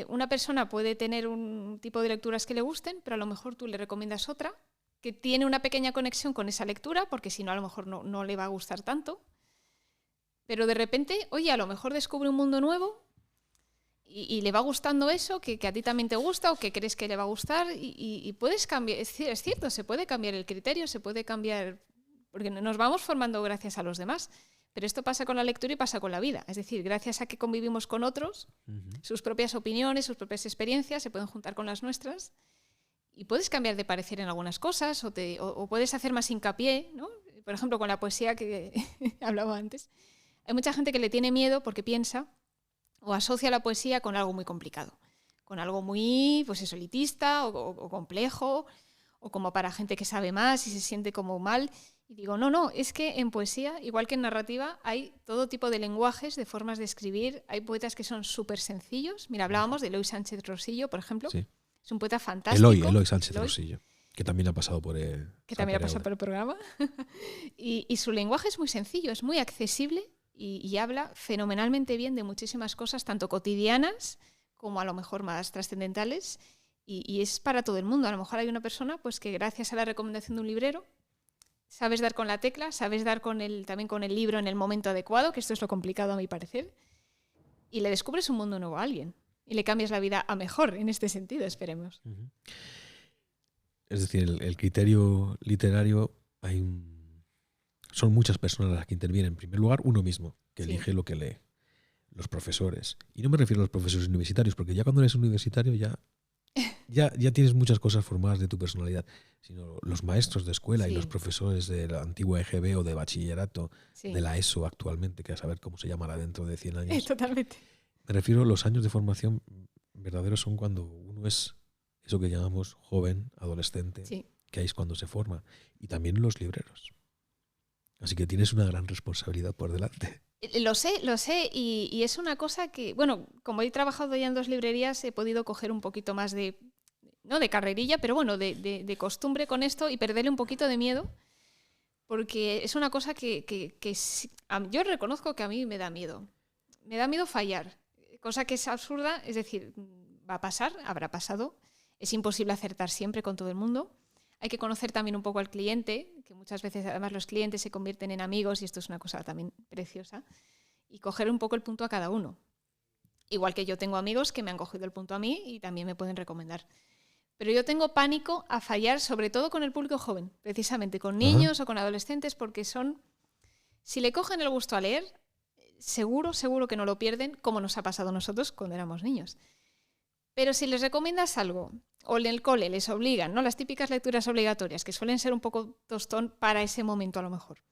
una persona puede tener un tipo de lecturas que le gusten, pero a lo mejor tú le recomiendas otra que tiene una pequeña conexión con esa lectura, porque si no a lo mejor no le va a gustar tanto. Pero de repente, oye, a lo mejor descubre un mundo nuevo y le va gustando eso, que a ti también te gusta o que crees que le va a gustar y puedes cambiar, es cierto, se puede cambiar el criterio, se puede cambiar, porque nos vamos formando gracias a los demás, pero esto pasa con la lectura y pasa con la vida, es decir, gracias a que convivimos con otros, sus propias opiniones, sus propias experiencias se pueden juntar con las nuestras y puedes cambiar de parecer en algunas cosas o puedes hacer más hincapié, ¿no? Por ejemplo, con la poesía que hablaba antes, hay mucha gente que le tiene miedo porque piensa o asocia la poesía con algo muy complicado, con algo muy pues eso, elitista o complejo, o como para gente que sabe más y se siente como mal. Y digo, no, es que en poesía, igual que en narrativa, hay todo tipo de lenguajes, de formas de escribir. Hay poetas que son súper sencillos. Mira, hablábamos de Eloy Sánchez Rosillo, por ejemplo. Sí. Es un poeta fantástico. Eloy Sánchez Rosillo, que también ha pasado por el programa. y su lenguaje es muy sencillo, es muy accesible. Y habla fenomenalmente bien de muchísimas cosas, tanto cotidianas como a lo mejor más trascendentales, y es para todo el mundo. A lo mejor hay una persona pues, que gracias a la recomendación de un librero sabes dar con la tecla, sabes dar también con el libro en el momento adecuado, que esto es lo complicado a mi parecer, y le descubres un mundo nuevo a alguien y le cambias la vida a mejor en este sentido, esperemos. Es decir, el criterio literario son muchas personas las que intervienen. En primer lugar, uno mismo, que elige lo que lee. Los profesores. Y no me refiero a los profesores universitarios, porque ya cuando eres universitario ya tienes muchas cosas formadas de tu personalidad. Sino los maestros de escuela y los profesores de la antigua EGB o de bachillerato, de la ESO actualmente, que a saber cómo se llamará dentro de 100 años. Totalmente. Me refiero a los años de formación verdaderos son cuando uno es eso que llamamos joven, adolescente, que ahí es cuando se forma. Y también los libreros. Así que tienes una gran responsabilidad por delante. Lo sé, y es una cosa que, bueno, como he trabajado ya en 2 librerías, he podido coger un poquito más de, no de carrerilla, pero bueno, de costumbre con esto y perderle un poquito de miedo, porque es una cosa que yo reconozco que a mí me da miedo. Me da miedo fallar, cosa que es absurda, es decir, va a pasar, habrá pasado, es imposible acertar siempre con todo el mundo. Hay que conocer también un poco al cliente, que muchas veces además los clientes se convierten en amigos y esto es una cosa también preciosa, y coger un poco el punto a cada uno. Igual que yo tengo amigos que me han cogido el punto a mí y también me pueden recomendar. Pero yo tengo pánico a fallar, sobre todo con el público joven, precisamente con niños o con adolescentes, porque si le cogen el gusto a leer, seguro que no lo pierden, como nos ha pasado a nosotros cuando éramos niños. Pero si les recomiendas algo, o en el cole les obligan, ¿no? Las típicas lecturas obligatorias, que suelen ser un poco tostón para ese momento a lo mejor,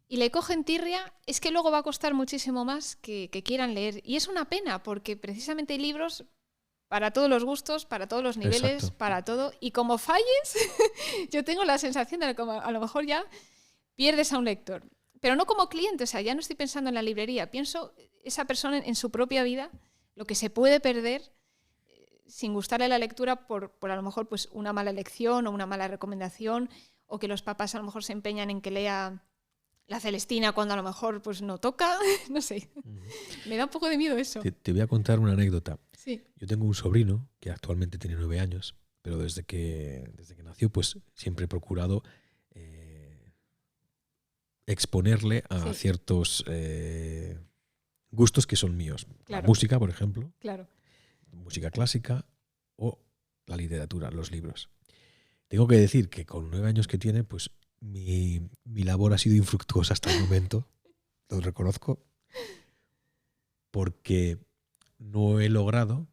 y le cogen tirria, es que luego va a costar muchísimo más que quieran leer. Y es una pena, porque precisamente hay libros para todos los gustos, para todos los niveles, para todo. Y como falles, yo tengo la sensación de que a lo mejor ya pierdes a un lector. Pero no como cliente, o sea, ya no estoy pensando en la librería, pienso esa persona en su propia vida, lo que se puede perder sin gustarle la lectura por a lo mejor pues una mala elección o una mala recomendación, o que los papás a lo mejor se empeñan en que lea La Celestina cuando a lo mejor pues no toca, no sé. Me da un poco de miedo eso. Te voy a contar una anécdota. Sí. Yo tengo un sobrino que actualmente tiene 9 años, pero desde que nació pues siempre he procurado exponerle a ciertos gustos que son míos. Claro. La música, por ejemplo. Claro. Música clásica o la literatura, los libros. Tengo que decir que con 9 años que tiene, pues mi labor ha sido infructuosa hasta el momento, lo reconozco, porque no he logrado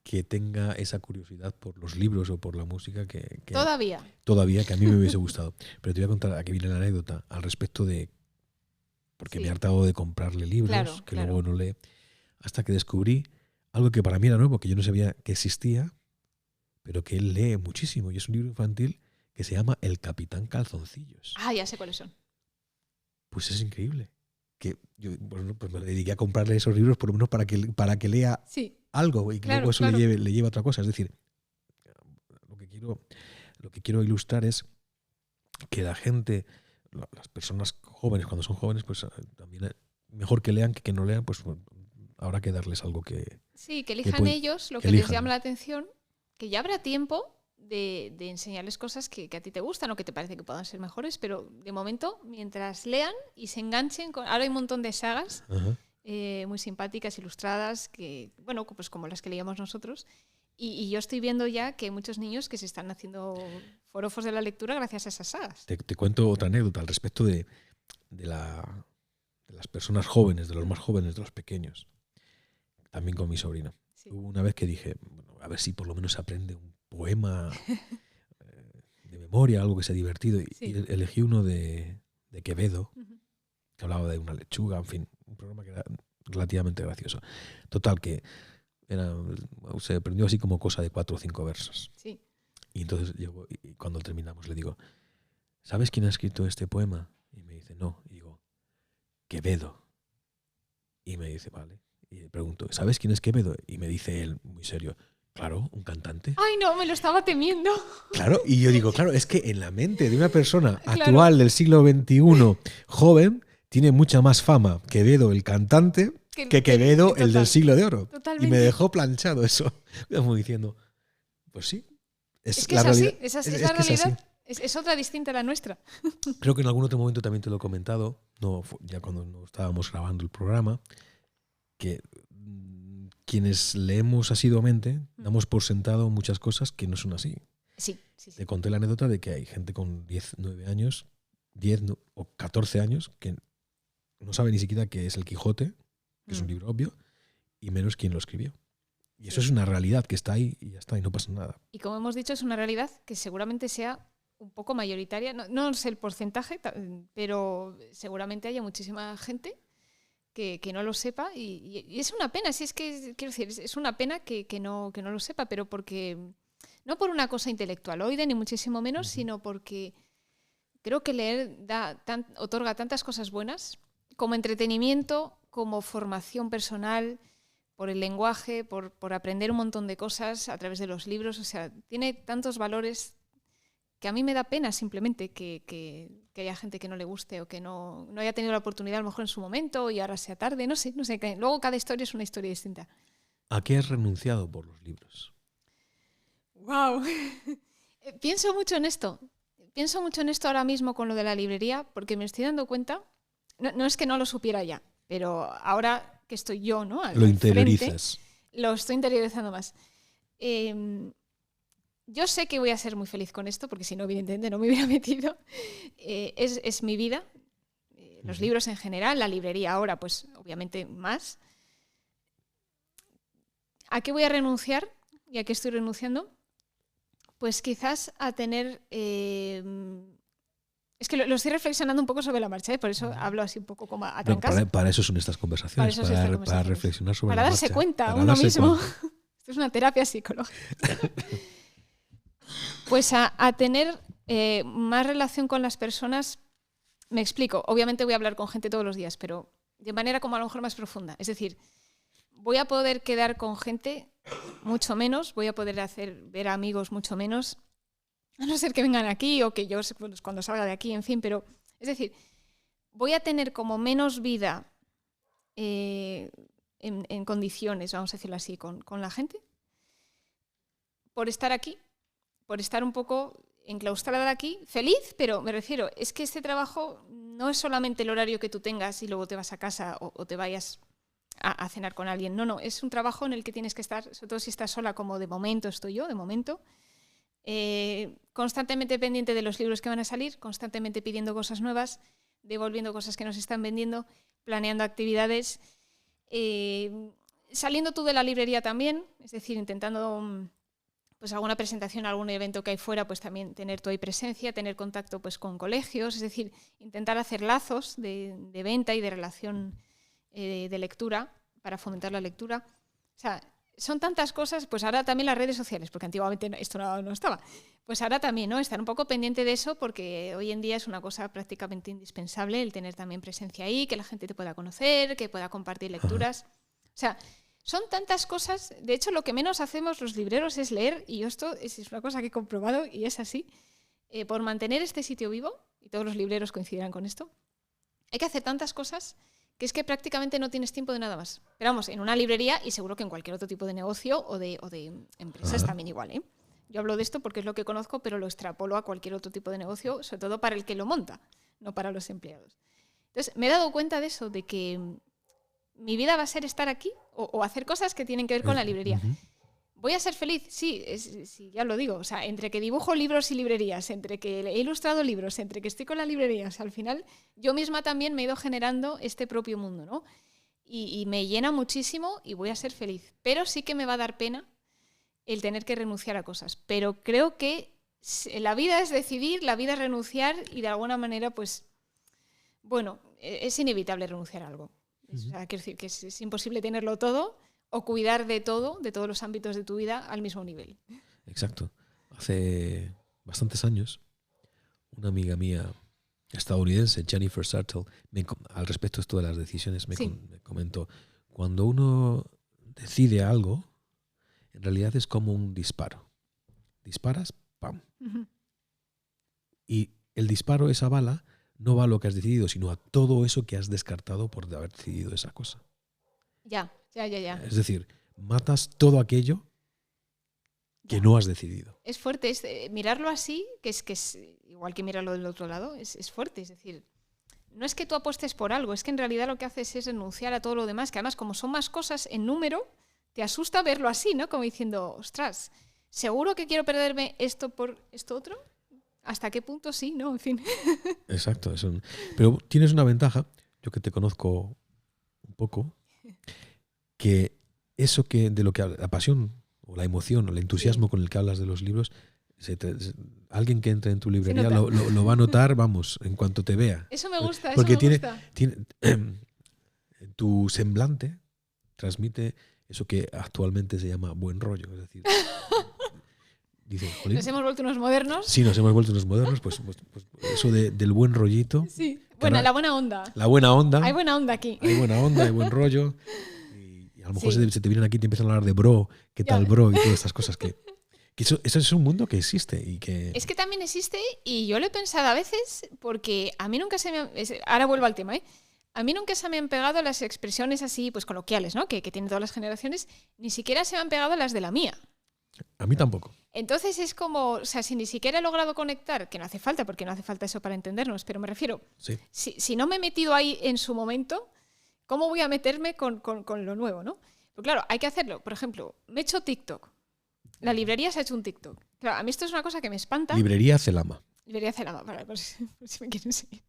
que tenga esa curiosidad por los libros o por la música que todavía que a mí me hubiese gustado. Pero te voy a contar, aquí viene la anécdota al respecto de, porque me he hartado de comprarle libros que luego no lee, hasta que descubrí algo que para mí era nuevo, que yo no sabía que existía, pero que él lee muchísimo. Y es un libro infantil que se llama El Capitán Calzoncillos. Ah, ya sé cuáles son. Pues es increíble. Que yo pues me dediqué a comprarle esos libros por lo menos para que lea algo y que luego eso le lleve a otra cosa. Es decir, lo que quiero ilustrar es que la gente, las personas jóvenes, cuando son jóvenes, pues también mejor que lean que no lean, pues habrá que darles algo que... Sí, que elijan ellos lo que les llama la atención, que ya habrá tiempo de enseñarles cosas que a ti te gustan o que te parece que puedan ser mejores, pero de momento, mientras lean y se enganchen... Ahora hay un montón de sagas muy simpáticas, ilustradas, que, bueno, pues como las que leíamos nosotros. Y yo estoy viendo ya que hay muchos niños que se están haciendo forofos de la lectura gracias a esas sagas. Te cuento otra anécdota al respecto de las personas jóvenes, de los más jóvenes, de los pequeños. También con mi sobrino. Sí. Hubo una vez que dije, bueno, a ver si por lo menos aprende un poema de memoria, algo que sea divertido. Sí. Y elegí uno de Quevedo, Uh-huh. que hablaba de una lechuga, en fin, un programa que era relativamente gracioso. Total, que se aprendió así como cosa de 4 o 5 versos. Sí. Y entonces llego, y cuando terminamos le digo, ¿sabes quién ha escrito este poema? Y me dice, no. Y digo, Quevedo. Y me dice, vale. Y le pregunto, ¿sabes quién es Quevedo? Y me dice él, muy serio, claro, un cantante. ¡Ay, no! Me lo estaba temiendo. Claro, y yo digo, claro, es que en la mente de una persona Claro. actual del siglo XXI, joven, tiene mucha más fama Quevedo, el cantante, que Quevedo, total. el del siglo de oro. Totalmente. Y me dejó planchado eso. Como diciendo, pues sí. Es que la es así, realidad. es que la es así. realidad. Es otra distinta a la nuestra. Creo que en algún otro momento también te lo he comentado, ya cuando no estábamos grabando el programa, que quienes leemos asiduamente damos por sentado muchas cosas que no son así. Sí. Te conté la anécdota de que hay gente con 10, 9 años, 10 o 14 años, que no sabe ni siquiera qué es el Quijote, que es un libro obvio, y menos quién lo escribió. Y eso es una realidad que está ahí y ya está, y no pasa nada. Y como hemos dicho, es una realidad que seguramente sea un poco mayoritaria. No sé el porcentaje, pero seguramente haya muchísima gente que no lo sepa. Y es una pena, si es que, quiero decir, es una pena que no lo sepa, pero porque, no por una cosa intelectualoide, ni muchísimo menos, sino porque creo que leer otorga tantas cosas buenas, como entretenimiento, como formación personal, por el lenguaje, por aprender un montón de cosas a través de los libros. O sea, tiene tantos valores que a mí me da pena simplemente que haya gente que no le guste o que no haya tenido la oportunidad a lo mejor en su momento y ahora sea tarde. No sé. Luego cada historia es una historia distinta. ¿A qué has renunciado por los libros? ¡Wow! Pienso mucho en esto. Pienso mucho en esto ahora mismo con lo de la librería, porque me estoy dando cuenta, no es que no lo supiera ya, pero ahora que estoy yo, ¿no? Lo interiorizas. Lo estoy interiorizando más. Yo sé que voy a ser muy feliz con esto, porque si no, evidentemente no me hubiera metido. Es mi vida. Los libros en general, la librería ahora, pues obviamente más. ¿A qué voy a renunciar? ¿Y a qué estoy renunciando? Pues quizás a tener... Es que lo estoy reflexionando un poco sobre la marcha, por eso hablo así un poco como a trancas. Para eso son estas conversaciones, para reflexionar sobre la marcha. Para darse cuenta uno mismo. Esto es una terapia psicológica. Pues a tener más relación con las personas. Me explico. Obviamente voy a hablar con gente todos los días, pero de manera como a lo mejor más profunda. Es decir, voy a poder quedar con gente mucho menos, voy a poder ver a amigos mucho menos, a no ser que vengan aquí o que yo cuando salga de aquí, en fin, pero es decir, voy a tener como menos vida en condiciones, vamos a decirlo así, con la gente, por estar aquí, por estar un poco enclaustrada aquí, feliz, pero me refiero, es que este trabajo no es solamente el horario que tú tengas y luego te vas a casa o te vayas a cenar con alguien, no, es un trabajo en el que tienes que estar, sobre todo si estás sola, como de momento estoy yo, de momento, constantemente pendiente de los libros que van a salir, constantemente pidiendo cosas nuevas, devolviendo cosas que nos están vendiendo, planeando actividades, saliendo tú de la librería también, es decir, intentando pues alguna presentación, algún evento que hay fuera, pues también tener tú ahí presencia, tener contacto pues con colegios, es decir, intentar hacer lazos de venta y de relación de lectura para fomentar la lectura. O sea, son tantas cosas, pues ahora también las redes sociales, porque antiguamente esto no estaba. Pues ahora también, ¿no? Estar un poco pendiente de eso, porque hoy en día es una cosa prácticamente indispensable el tener también presencia ahí, que la gente te pueda conocer, que pueda compartir lecturas. O sea, son tantas cosas. De hecho, lo que menos hacemos los libreros es leer, y esto es una cosa que he comprobado y es así. Por mantener este sitio vivo, y todos los libreros coincidirán con esto, hay que hacer tantas cosas que es que prácticamente no tienes tiempo de nada más. Pero vamos, en una librería y seguro que en cualquier otro tipo de negocio o de empresas también igual, ¿eh? Yo hablo de esto porque es lo que conozco, pero lo extrapolo a cualquier otro tipo de negocio, sobre todo para el que lo monta, no para los empleados. Entonces, me he dado cuenta de eso, de que mi vida va a ser estar aquí o hacer cosas que tienen que ver con la librería. Uh-huh. ¿Voy a ser feliz? Sí, sí, ya lo digo. O sea, entre que dibujo libros y librerías, entre que he ilustrado libros, entre que estoy con la librería, o sea, al final yo misma también me he ido generando este propio mundo, ¿no? Y me llena muchísimo y voy a ser feliz. Pero sí que me va a dar pena el tener que renunciar a cosas. Pero creo que la vida es decidir, la vida es renunciar y de alguna manera, pues, bueno, es inevitable renunciar a algo. O sea, quiero decir que es imposible tenerlo todo o cuidar de todo, de todos los ámbitos de tu vida al mismo nivel. Exacto. Hace bastantes años, una amiga mía estadounidense, Jennifer Sartle, al respecto de esto de las decisiones, me comentó, cuando uno decide algo, en realidad es como un disparo. Disparas, ¡pam! Uh-huh. Y el disparo, esa bala, no va a lo que has decidido, sino a todo eso que has descartado por haber decidido esa cosa. Ya. Es decir, matas todo aquello que no has decidido. Es fuerte, mirarlo así, que es igual que mirarlo del otro lado, es fuerte. Es decir, no es que tú apuestes por algo, es que en realidad lo que haces es renunciar a todo lo demás, que además como son más cosas en número, te asusta verlo así, ¿no? Como diciendo, ostras, ¿seguro que quiero perderme esto por esto otro? ¿Hasta qué punto sí? ¿No? En fin. Exacto. Pero tienes una ventaja, yo que te conozco un poco, que eso que de lo que la pasión o la emoción o el entusiasmo con el que hablas de los libros, alguien que entre en tu librería lo va a notar, vamos, en cuanto te vea. Eso me gusta, porque eso me gusta. Tu semblante transmite eso que actualmente se llama buen rollo, es decir, dice, ¿nos hemos vuelto unos modernos? Sí, nos hemos vuelto unos modernos, pues eso del buen rollito. Sí, bueno, la buena onda. La buena onda. Hay buena onda aquí. Hay buena onda, hay buen rollo. A lo mejor se te vienen aquí y te empiezan a hablar de bro, qué tal bro y todas estas cosas que eso es un mundo que existe y que... Es que también existe y yo lo he pensado a veces porque a mí nunca se me... Ahora vuelvo al tema, ¿eh? A mí nunca se me han pegado las expresiones así, pues coloquiales, ¿no? Que tienen todas las generaciones, ni siquiera se me han pegado las de la mía. A mí tampoco. Entonces es como, o sea, si ni siquiera he logrado conectar, que no hace falta, porque no hace falta eso para entendernos, pero me refiero, sí. si no me he metido ahí en su momento... ¿Cómo voy a meterme con lo nuevo, no? Pues claro, hay que hacerlo. Por ejemplo, me he hecho TikTok. La librería se ha hecho un TikTok. Claro, a mí esto es una cosa que me espanta. Librería Celama. Librería Celama, por si me quieren seguir.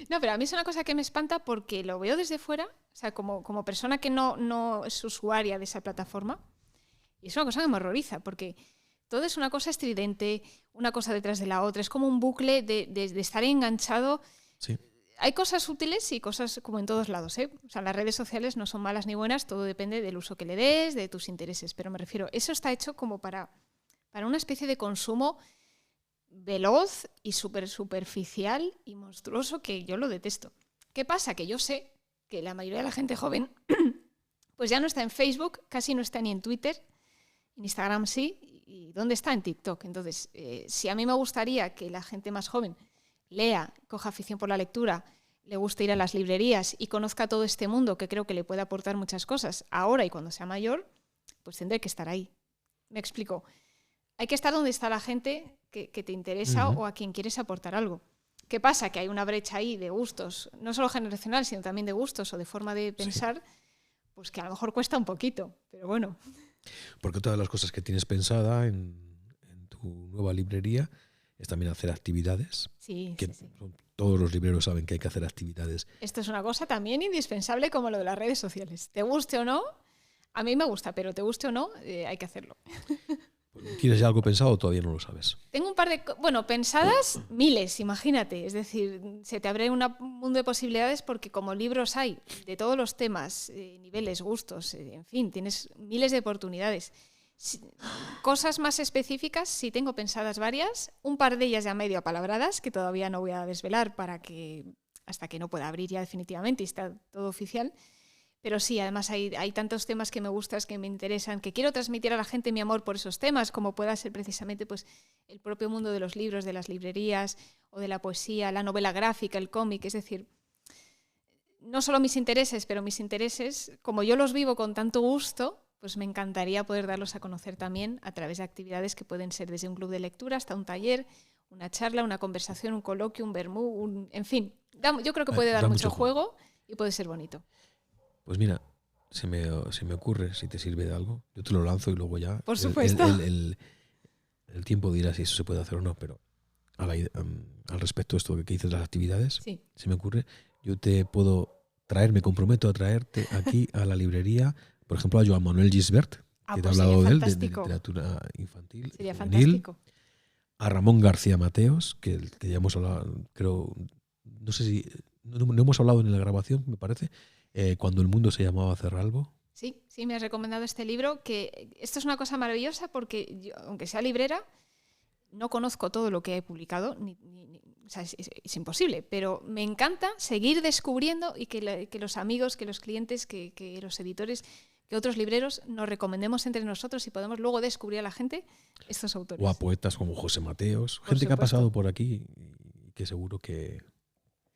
No, pero a mí es una cosa que me espanta porque lo veo desde fuera, o sea, como persona que no es usuaria de esa plataforma. Y es una cosa que me horroriza, porque todo es una cosa estridente, una cosa detrás de la otra. Es como un bucle de estar enganchado. Sí. Hay cosas útiles y cosas como en todos lados, ¿eh? O sea, las redes sociales no son malas ni buenas, todo depende del uso que le des, de tus intereses. Pero me refiero, eso está hecho como para una especie de consumo veloz y súper superficial y monstruoso que yo lo detesto. ¿Qué pasa? Que yo sé que la mayoría de la gente joven pues ya no está en Facebook, casi no está ni en Twitter, en Instagram sí, y ¿dónde está? En TikTok. Entonces, si a mí me gustaría que la gente más joven lea, coja afición por la lectura, le guste ir a las librerías y conozca todo este mundo que creo que le puede aportar muchas cosas ahora y cuando sea mayor, pues tendré que estar ahí. Me explico. Hay que estar donde está la gente que te interesa o a quien quieres aportar algo. ¿Qué pasa? Que hay una brecha ahí de gustos, no solo generacional, sino también de gustos o de forma de pensar, pues que a lo mejor cuesta un poquito, pero bueno. Porque otra de las cosas que tienes pensada en tu nueva librería es también hacer actividades. Sí. Todos los libreros saben que hay que hacer actividades. Esto es una cosa también indispensable como lo de las redes sociales. Te guste o no, a mí me gusta, pero te guste o no, hay que hacerlo. ¿Tienes ya algo pensado o todavía no lo sabes? Tengo un par de... Bueno, pensadas miles, imagínate. Es decir, se te abre un mundo de posibilidades porque como libros hay de todos los temas, niveles, gustos, en fin, tienes miles de oportunidades. Cosas más específicas, sí tengo pensadas varias, un par de ellas ya medio apalabradas, que todavía no voy a desvelar hasta que no pueda abrir ya definitivamente y está todo oficial. Pero sí, además hay tantos temas que me gustan, que me interesan, que quiero transmitir a la gente mi amor por esos temas, como pueda ser precisamente pues, el propio mundo de los libros, de las librerías, o de la poesía, la novela gráfica, el cómic. Es decir, no solo mis intereses, pero mis intereses, como yo los vivo con tanto gusto, pues me encantaría poder darlos a conocer también a través de actividades que pueden ser desde un club de lectura hasta un taller, una charla, una conversación, un coloquio, un vermú, en fin. Yo creo que puede dar mucho juego y puede ser bonito. Pues mira, se me ocurre, si te sirve de algo, yo te lo lanzo y luego ya Por supuesto. el tiempo dirá si eso se puede hacer o no, pero al respecto de esto que dices de las actividades, Sí. se me ocurre, yo te puedo me comprometo a traerte aquí a la librería, por ejemplo, a Joan Manuel Gisbert, que te he Pues hablado sería de él, de fantástico. literatura infantil, Sería juvenil, fantástico. a Ramón García Mateos, que ya hemos hablado, creo, no sé si, no hemos hablado en la grabación, me parece, cuando el mundo se llamaba Cerralbo. Sí, me has recomendado este libro, que esto es una cosa maravillosa porque yo, aunque sea librera, no conozco todo lo que he publicado, o sea, es imposible, pero me encanta seguir descubriendo y que los amigos, que los clientes, que los editores, que otros libreros nos recomendemos entre nosotros y podemos luego descubrir a la gente estos autores. O a poetas como José Mateos, Por gente que ha supuesto. pasado por aquí y que seguro que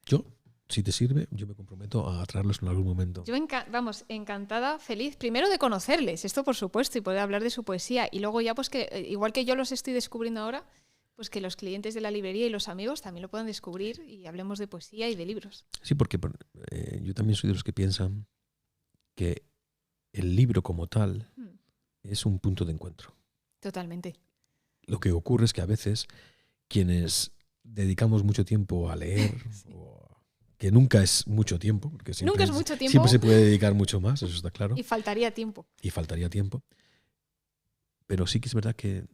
yo, si te sirve, yo me comprometo a traerlos en algún momento. Yo, encantada, feliz, primero de conocerles, esto por supuesto, y poder hablar de su poesía, y luego ya pues que, igual que yo los estoy descubriendo ahora, pues que los clientes de la librería y los amigos también lo puedan descubrir y hablemos de poesía y de libros. Sí, porque yo también soy de los que piensan que el libro como tal es un punto de encuentro. Totalmente. Lo que ocurre es que a veces quienes dedicamos mucho tiempo a leer, sí, que nunca es mucho tiempo, porque nunca es mucho tiempo, siempre se puede dedicar mucho más, eso está claro. Y faltaría tiempo. Pero sí que es verdad que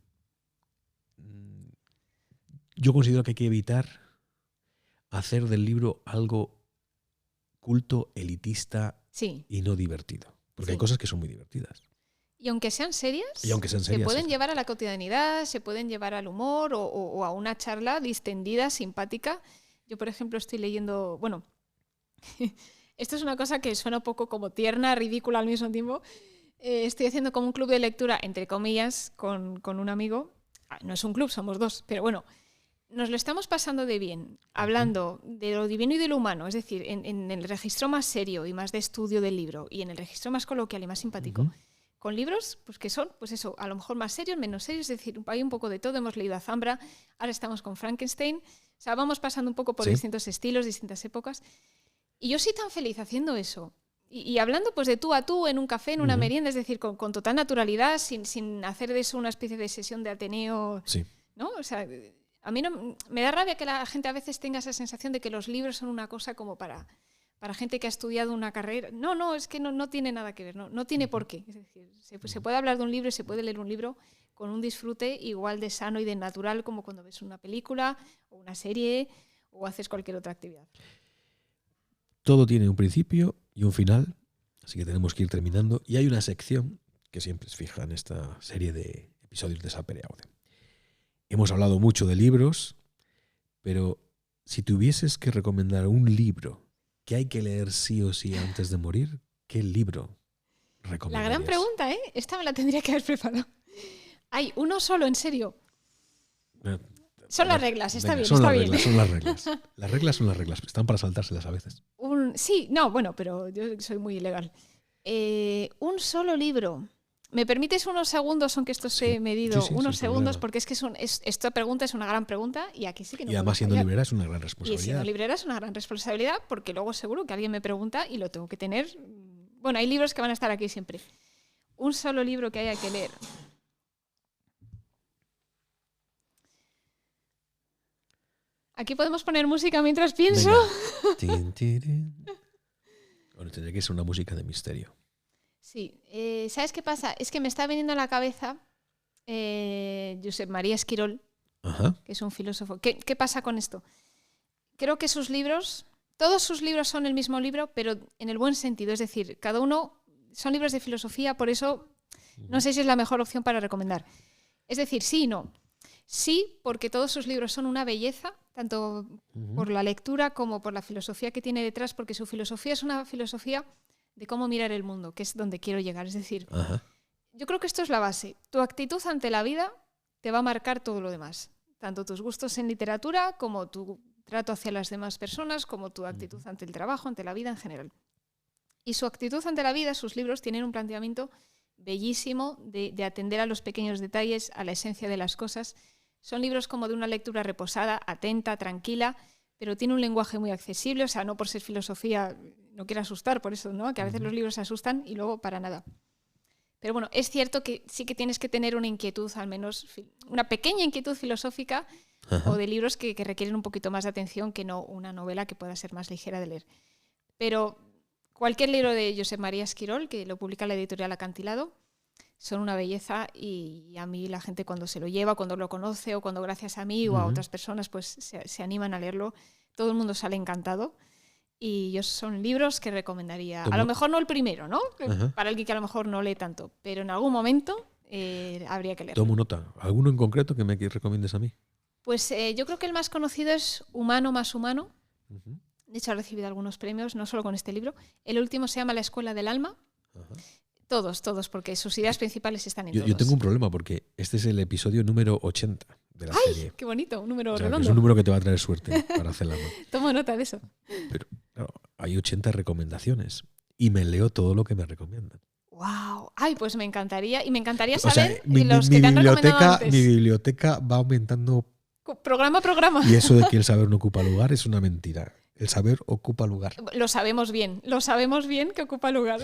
yo considero que hay que evitar hacer del libro algo culto, elitista, sí, y no divertido. Porque sí, hay cosas que son muy divertidas. Y aunque sean serias, se pueden llevar a la cotidianidad, se pueden llevar al humor o a una charla distendida, simpática. Yo, por ejemplo, estoy leyendo... Bueno, esto es una cosa que suena un poco como tierna, ridícula al mismo tiempo. Estoy haciendo como un club de lectura, entre comillas, con un amigo. No es un club, somos dos, pero bueno, nos lo estamos pasando de bien, hablando de lo divino y de lo humano, es decir, en el registro más serio y más de estudio del libro y en el registro más coloquial y más simpático, con libros pues que son, pues eso, a lo mejor más serios, menos serios, es decir, hay un poco de todo. Hemos leído a Zambra, ahora estamos con Frankenstein, o sea, vamos pasando un poco por distintos estilos, distintas épocas, y yo soy tan feliz haciendo eso. Y hablando pues de tú a tú en un café, en una merienda, es decir, con total naturalidad, sin hacer de eso una especie de sesión de Ateneo, ¿no? O sea, a mí no, me da rabia que la gente a veces tenga esa sensación de que los libros son una cosa como para gente que ha estudiado una carrera. No, es que no tiene nada que ver, no tiene por qué. Es decir, se puede hablar de un libro y se puede leer un libro con un disfrute igual de sano y de natural como cuando ves una película o una serie o haces cualquier otra actividad. Todo tiene un principio y un final, así que tenemos que ir terminando. Y hay una sección que siempre es fija en esta serie de episodios de Sapere Aude. Hemos hablado mucho de libros, pero si tuvieses que recomendar un libro que hay que leer sí o sí antes de morir, ¿qué libro recomendarías? La gran pregunta, ¿eh? Esta me la tendría que haber preparado. ¿Hay uno solo, en serio? Son las reglas, está bien. Son las reglas. Las reglas son las reglas, están para saltárselas a veces. Pero yo soy muy ilegal. Un solo libro. ¿Me permites unos segundos, aunque esto esté medido? Unos segundos, porque es que esta pregunta es una gran pregunta y aquí sí que no. Y además, siendo librera es una gran responsabilidad. Y siendo librera es una gran responsabilidad, porque luego seguro que alguien me pregunta y lo tengo que tener. Bueno, hay libros que van a estar aquí siempre. Un solo libro que haya que leer. Aquí podemos poner música mientras pienso. Bueno, tendría que ser una música de misterio. Sí. ¿Sabes qué pasa? Es que me está viniendo a la cabeza Josep María Esquirol, que es un filósofo. ¿Qué pasa con esto? Creo que todos sus libros son el mismo libro, pero en el buen sentido. Es decir, cada uno son libros de filosofía, por eso no sé si es la mejor opción para recomendar. Es decir, sí y no. Sí, porque todos sus libros son una belleza, tanto por la lectura como por la filosofía que tiene detrás, porque su filosofía es una filosofía de cómo mirar el mundo, que es donde quiero llegar. Es decir, yo creo que esto es la base. Tu actitud ante la vida te va a marcar todo lo demás. Tanto tus gustos en literatura, como tu trato hacia las demás personas, como tu actitud ante el trabajo, ante la vida en general. Y su actitud ante la vida, sus libros tienen un planteamiento bellísimo de atender a los pequeños detalles, a la esencia de las cosas. Son libros como de una lectura reposada, atenta, tranquila, pero tiene un lenguaje muy accesible, o sea, no por ser filosofía, no quiero asustar por eso, ¿no? Que a veces los libros asustan y luego para nada. Pero bueno, es cierto que sí que tienes que tener una inquietud, al menos una pequeña inquietud filosófica o de libros que requieren un poquito más de atención que no una novela que pueda ser más ligera de leer. Pero cualquier libro de Josep María Esquirol, que lo publica la editorial Acantilado, son una belleza y a mí la gente cuando se lo lleva, cuando lo conoce o cuando gracias a mí o a otras personas pues se animan a leerlo, todo el mundo sale encantado. Y son libros que recomendaría. A lo mejor no el primero, ¿no? Para alguien que a lo mejor no lee tanto, pero en algún momento habría que leerlo. Tomo nota. ¿Alguno en concreto que me recomiendes a mí? Pues yo creo que el más conocido es Humano más humano. De hecho, ha recibido algunos premios, no solo con este libro. El último se llama La escuela del alma. Todos, porque sus ideas principales están en todos. Yo tengo un problema porque este es el episodio número 80 de la serie. ¡Qué bonito! Un número Que redondo. es un número que te va a traer suerte para hacerla. Tomo nota de eso. Pero claro, hay 80 recomendaciones y me leo todo lo que me recomiendan. ¡Wow! Ay, pues me encantaría. Y me encantaría O saber sea, los que te han recomendado antes. Mi biblioteca va aumentando. Programa a programa. Y eso de que el saber no ocupa lugar es una mentira. El saber ocupa lugar. Lo sabemos bien que ocupa lugar.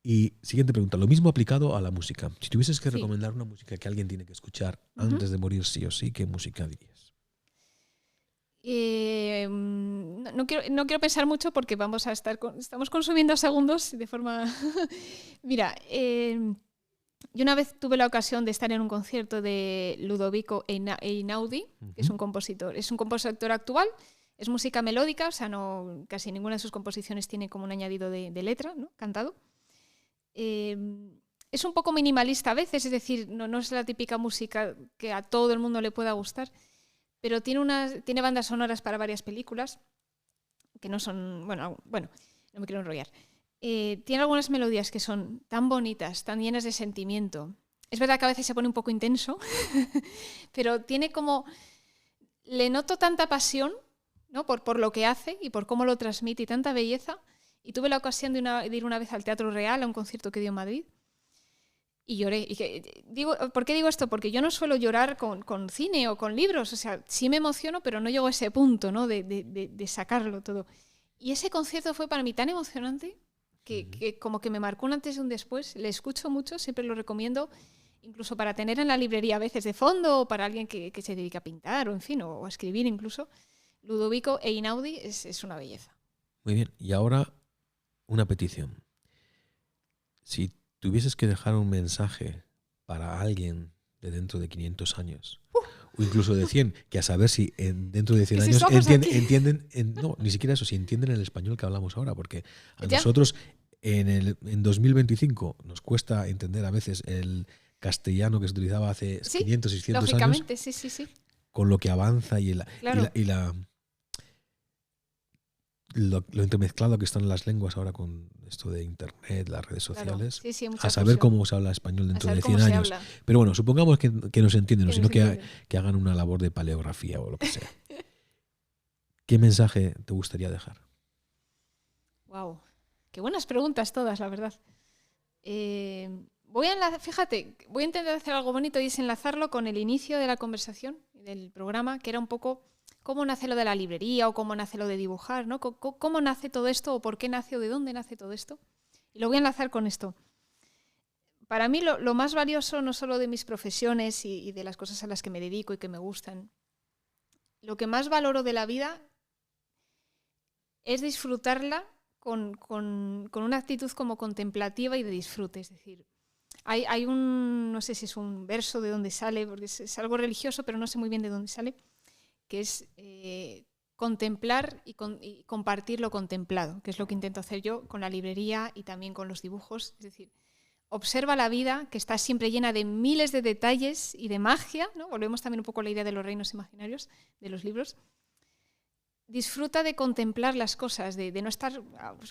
Y siguiente pregunta, lo mismo aplicado a la música. Si tuvieses que recomendar una música que alguien tiene que escuchar antes de morir sí o sí, ¿qué música dirías? No quiero pensar mucho porque estamos consumiendo segundos de forma... Mira, yo una vez tuve la ocasión de estar en un concierto de Ludovico Einaudi, que es un compositor. Es un compositor actual, es música melódica, o sea, casi ninguna de sus composiciones tiene como un añadido de letra, ¿no? Cantado. Es un poco minimalista a veces, es decir, no es la típica música que a todo el mundo le pueda gustar, pero tiene bandas sonoras para varias películas, que no son... Bueno, no me quiero enrollar. Tiene algunas melodías que son tan bonitas, tan llenas de sentimiento. Es verdad que a veces se pone un poco intenso, pero tiene como... Le noto tanta pasión, ¿no? por lo que hace y por cómo lo transmite y tanta belleza. Y tuve la ocasión de ir una vez al Teatro Real a un concierto que dio en Madrid y lloré. ¿Por qué digo esto? Porque yo no suelo llorar con cine o con libros. O sea, sí me emociono, pero no llego a ese punto, ¿no? de sacarlo todo. Y ese concierto fue para mí tan emocionante que como que me marcó un antes y un después. Le escucho mucho, siempre lo recomiendo, incluso para tener en la librería a veces de fondo o para alguien que se dedica a pintar o en fin, o a escribir incluso. Ludovico Einaudi es una belleza. Muy bien, y ahora... una petición. Si tuvieses que dejar un mensaje para alguien de dentro de 500 años, o incluso de 100, que a saber si dentro de 100 años entienden, no, ni siquiera eso, si entienden el español que hablamos ahora, porque a nosotros en 2025 nos cuesta entender a veces el castellano que se utilizaba hace 500, 600 lógicamente, años, sí. Con lo que avanza y lo entremezclado que están las lenguas ahora con esto de internet, las redes sociales, a saber cómo se habla español dentro de 100 años. Pero bueno, supongamos que nos entienden, sino que hagan una labor de paleografía o lo que sea. ¿Qué mensaje te gustaría dejar? Wow, qué buenas preguntas todas, la verdad. Voy a intentar hacer algo bonito y es enlazarlo con el inicio de la conversación, del programa, que era un poco... ¿Cómo nace lo de la librería o cómo nace lo de dibujar? ¿No? ¿Cómo nace todo esto o por qué nace o de dónde nace todo esto? Y lo voy a enlazar con esto. Para mí lo más valioso no solo de mis profesiones y de las cosas a las que me dedico y que me gustan, lo que más valoro de la vida es disfrutarla con una actitud como contemplativa y de disfrute. Es decir, hay no sé si es un verso de dónde sale, porque es algo religioso, pero no sé muy bien de dónde sale, que es contemplar y compartir lo contemplado, que es lo que intento hacer yo con la librería y también con los dibujos. Es decir, observa la vida, que está siempre llena de miles de detalles y de magia, ¿no? Volvemos también un poco a la idea de los reinos imaginarios de los libros. Disfruta de contemplar las cosas, de no estar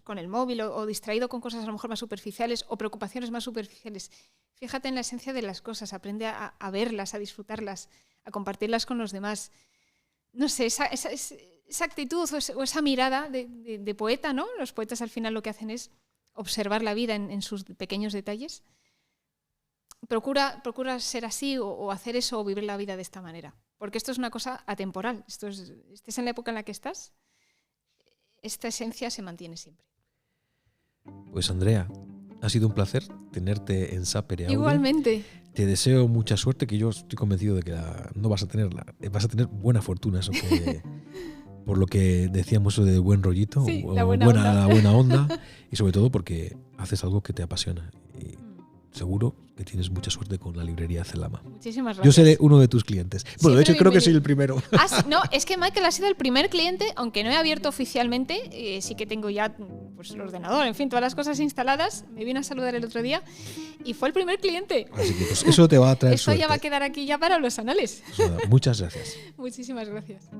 con el móvil o distraído con cosas a lo mejor más superficiales o preocupaciones más superficiales. Fíjate en la esencia de las cosas, aprende a verlas, a disfrutarlas, a compartirlas con los demás. No sé, esa actitud o esa mirada de poeta, ¿no? Los poetas al final lo que hacen es observar la vida en sus pequeños detalles. Procura ser así o hacer eso o vivir la vida de esta manera. porque esto es una cosa atemporal. Estés en la época en la que estás, esta esencia se mantiene siempre. Pues Andrea, ha sido un placer tenerte en Sapere Aude. Igualmente. Te deseo mucha suerte, que yo estoy convencido de que no vas a tenerla. Vas a tener buena fortuna, eso que, por lo que decíamos de buen rollito, Sí, o la buena onda, y sobre todo porque haces algo que te apasiona. Y seguro que tienes mucha suerte con la librería Celama. Muchísimas gracias. Yo seré uno de tus clientes. Bueno, de hecho creo que soy el primero. No, es que Michael ha sido el primer cliente, aunque no he abierto oficialmente, sí que tengo ya pues, el ordenador, en fin, todas las cosas instaladas. Me vino a saludar el otro día y fue el primer cliente. Así que pues, eso te va a traer Esto suerte. ya va a quedar aquí ya para los anales. Pues nada, muchas gracias. Muchísimas gracias.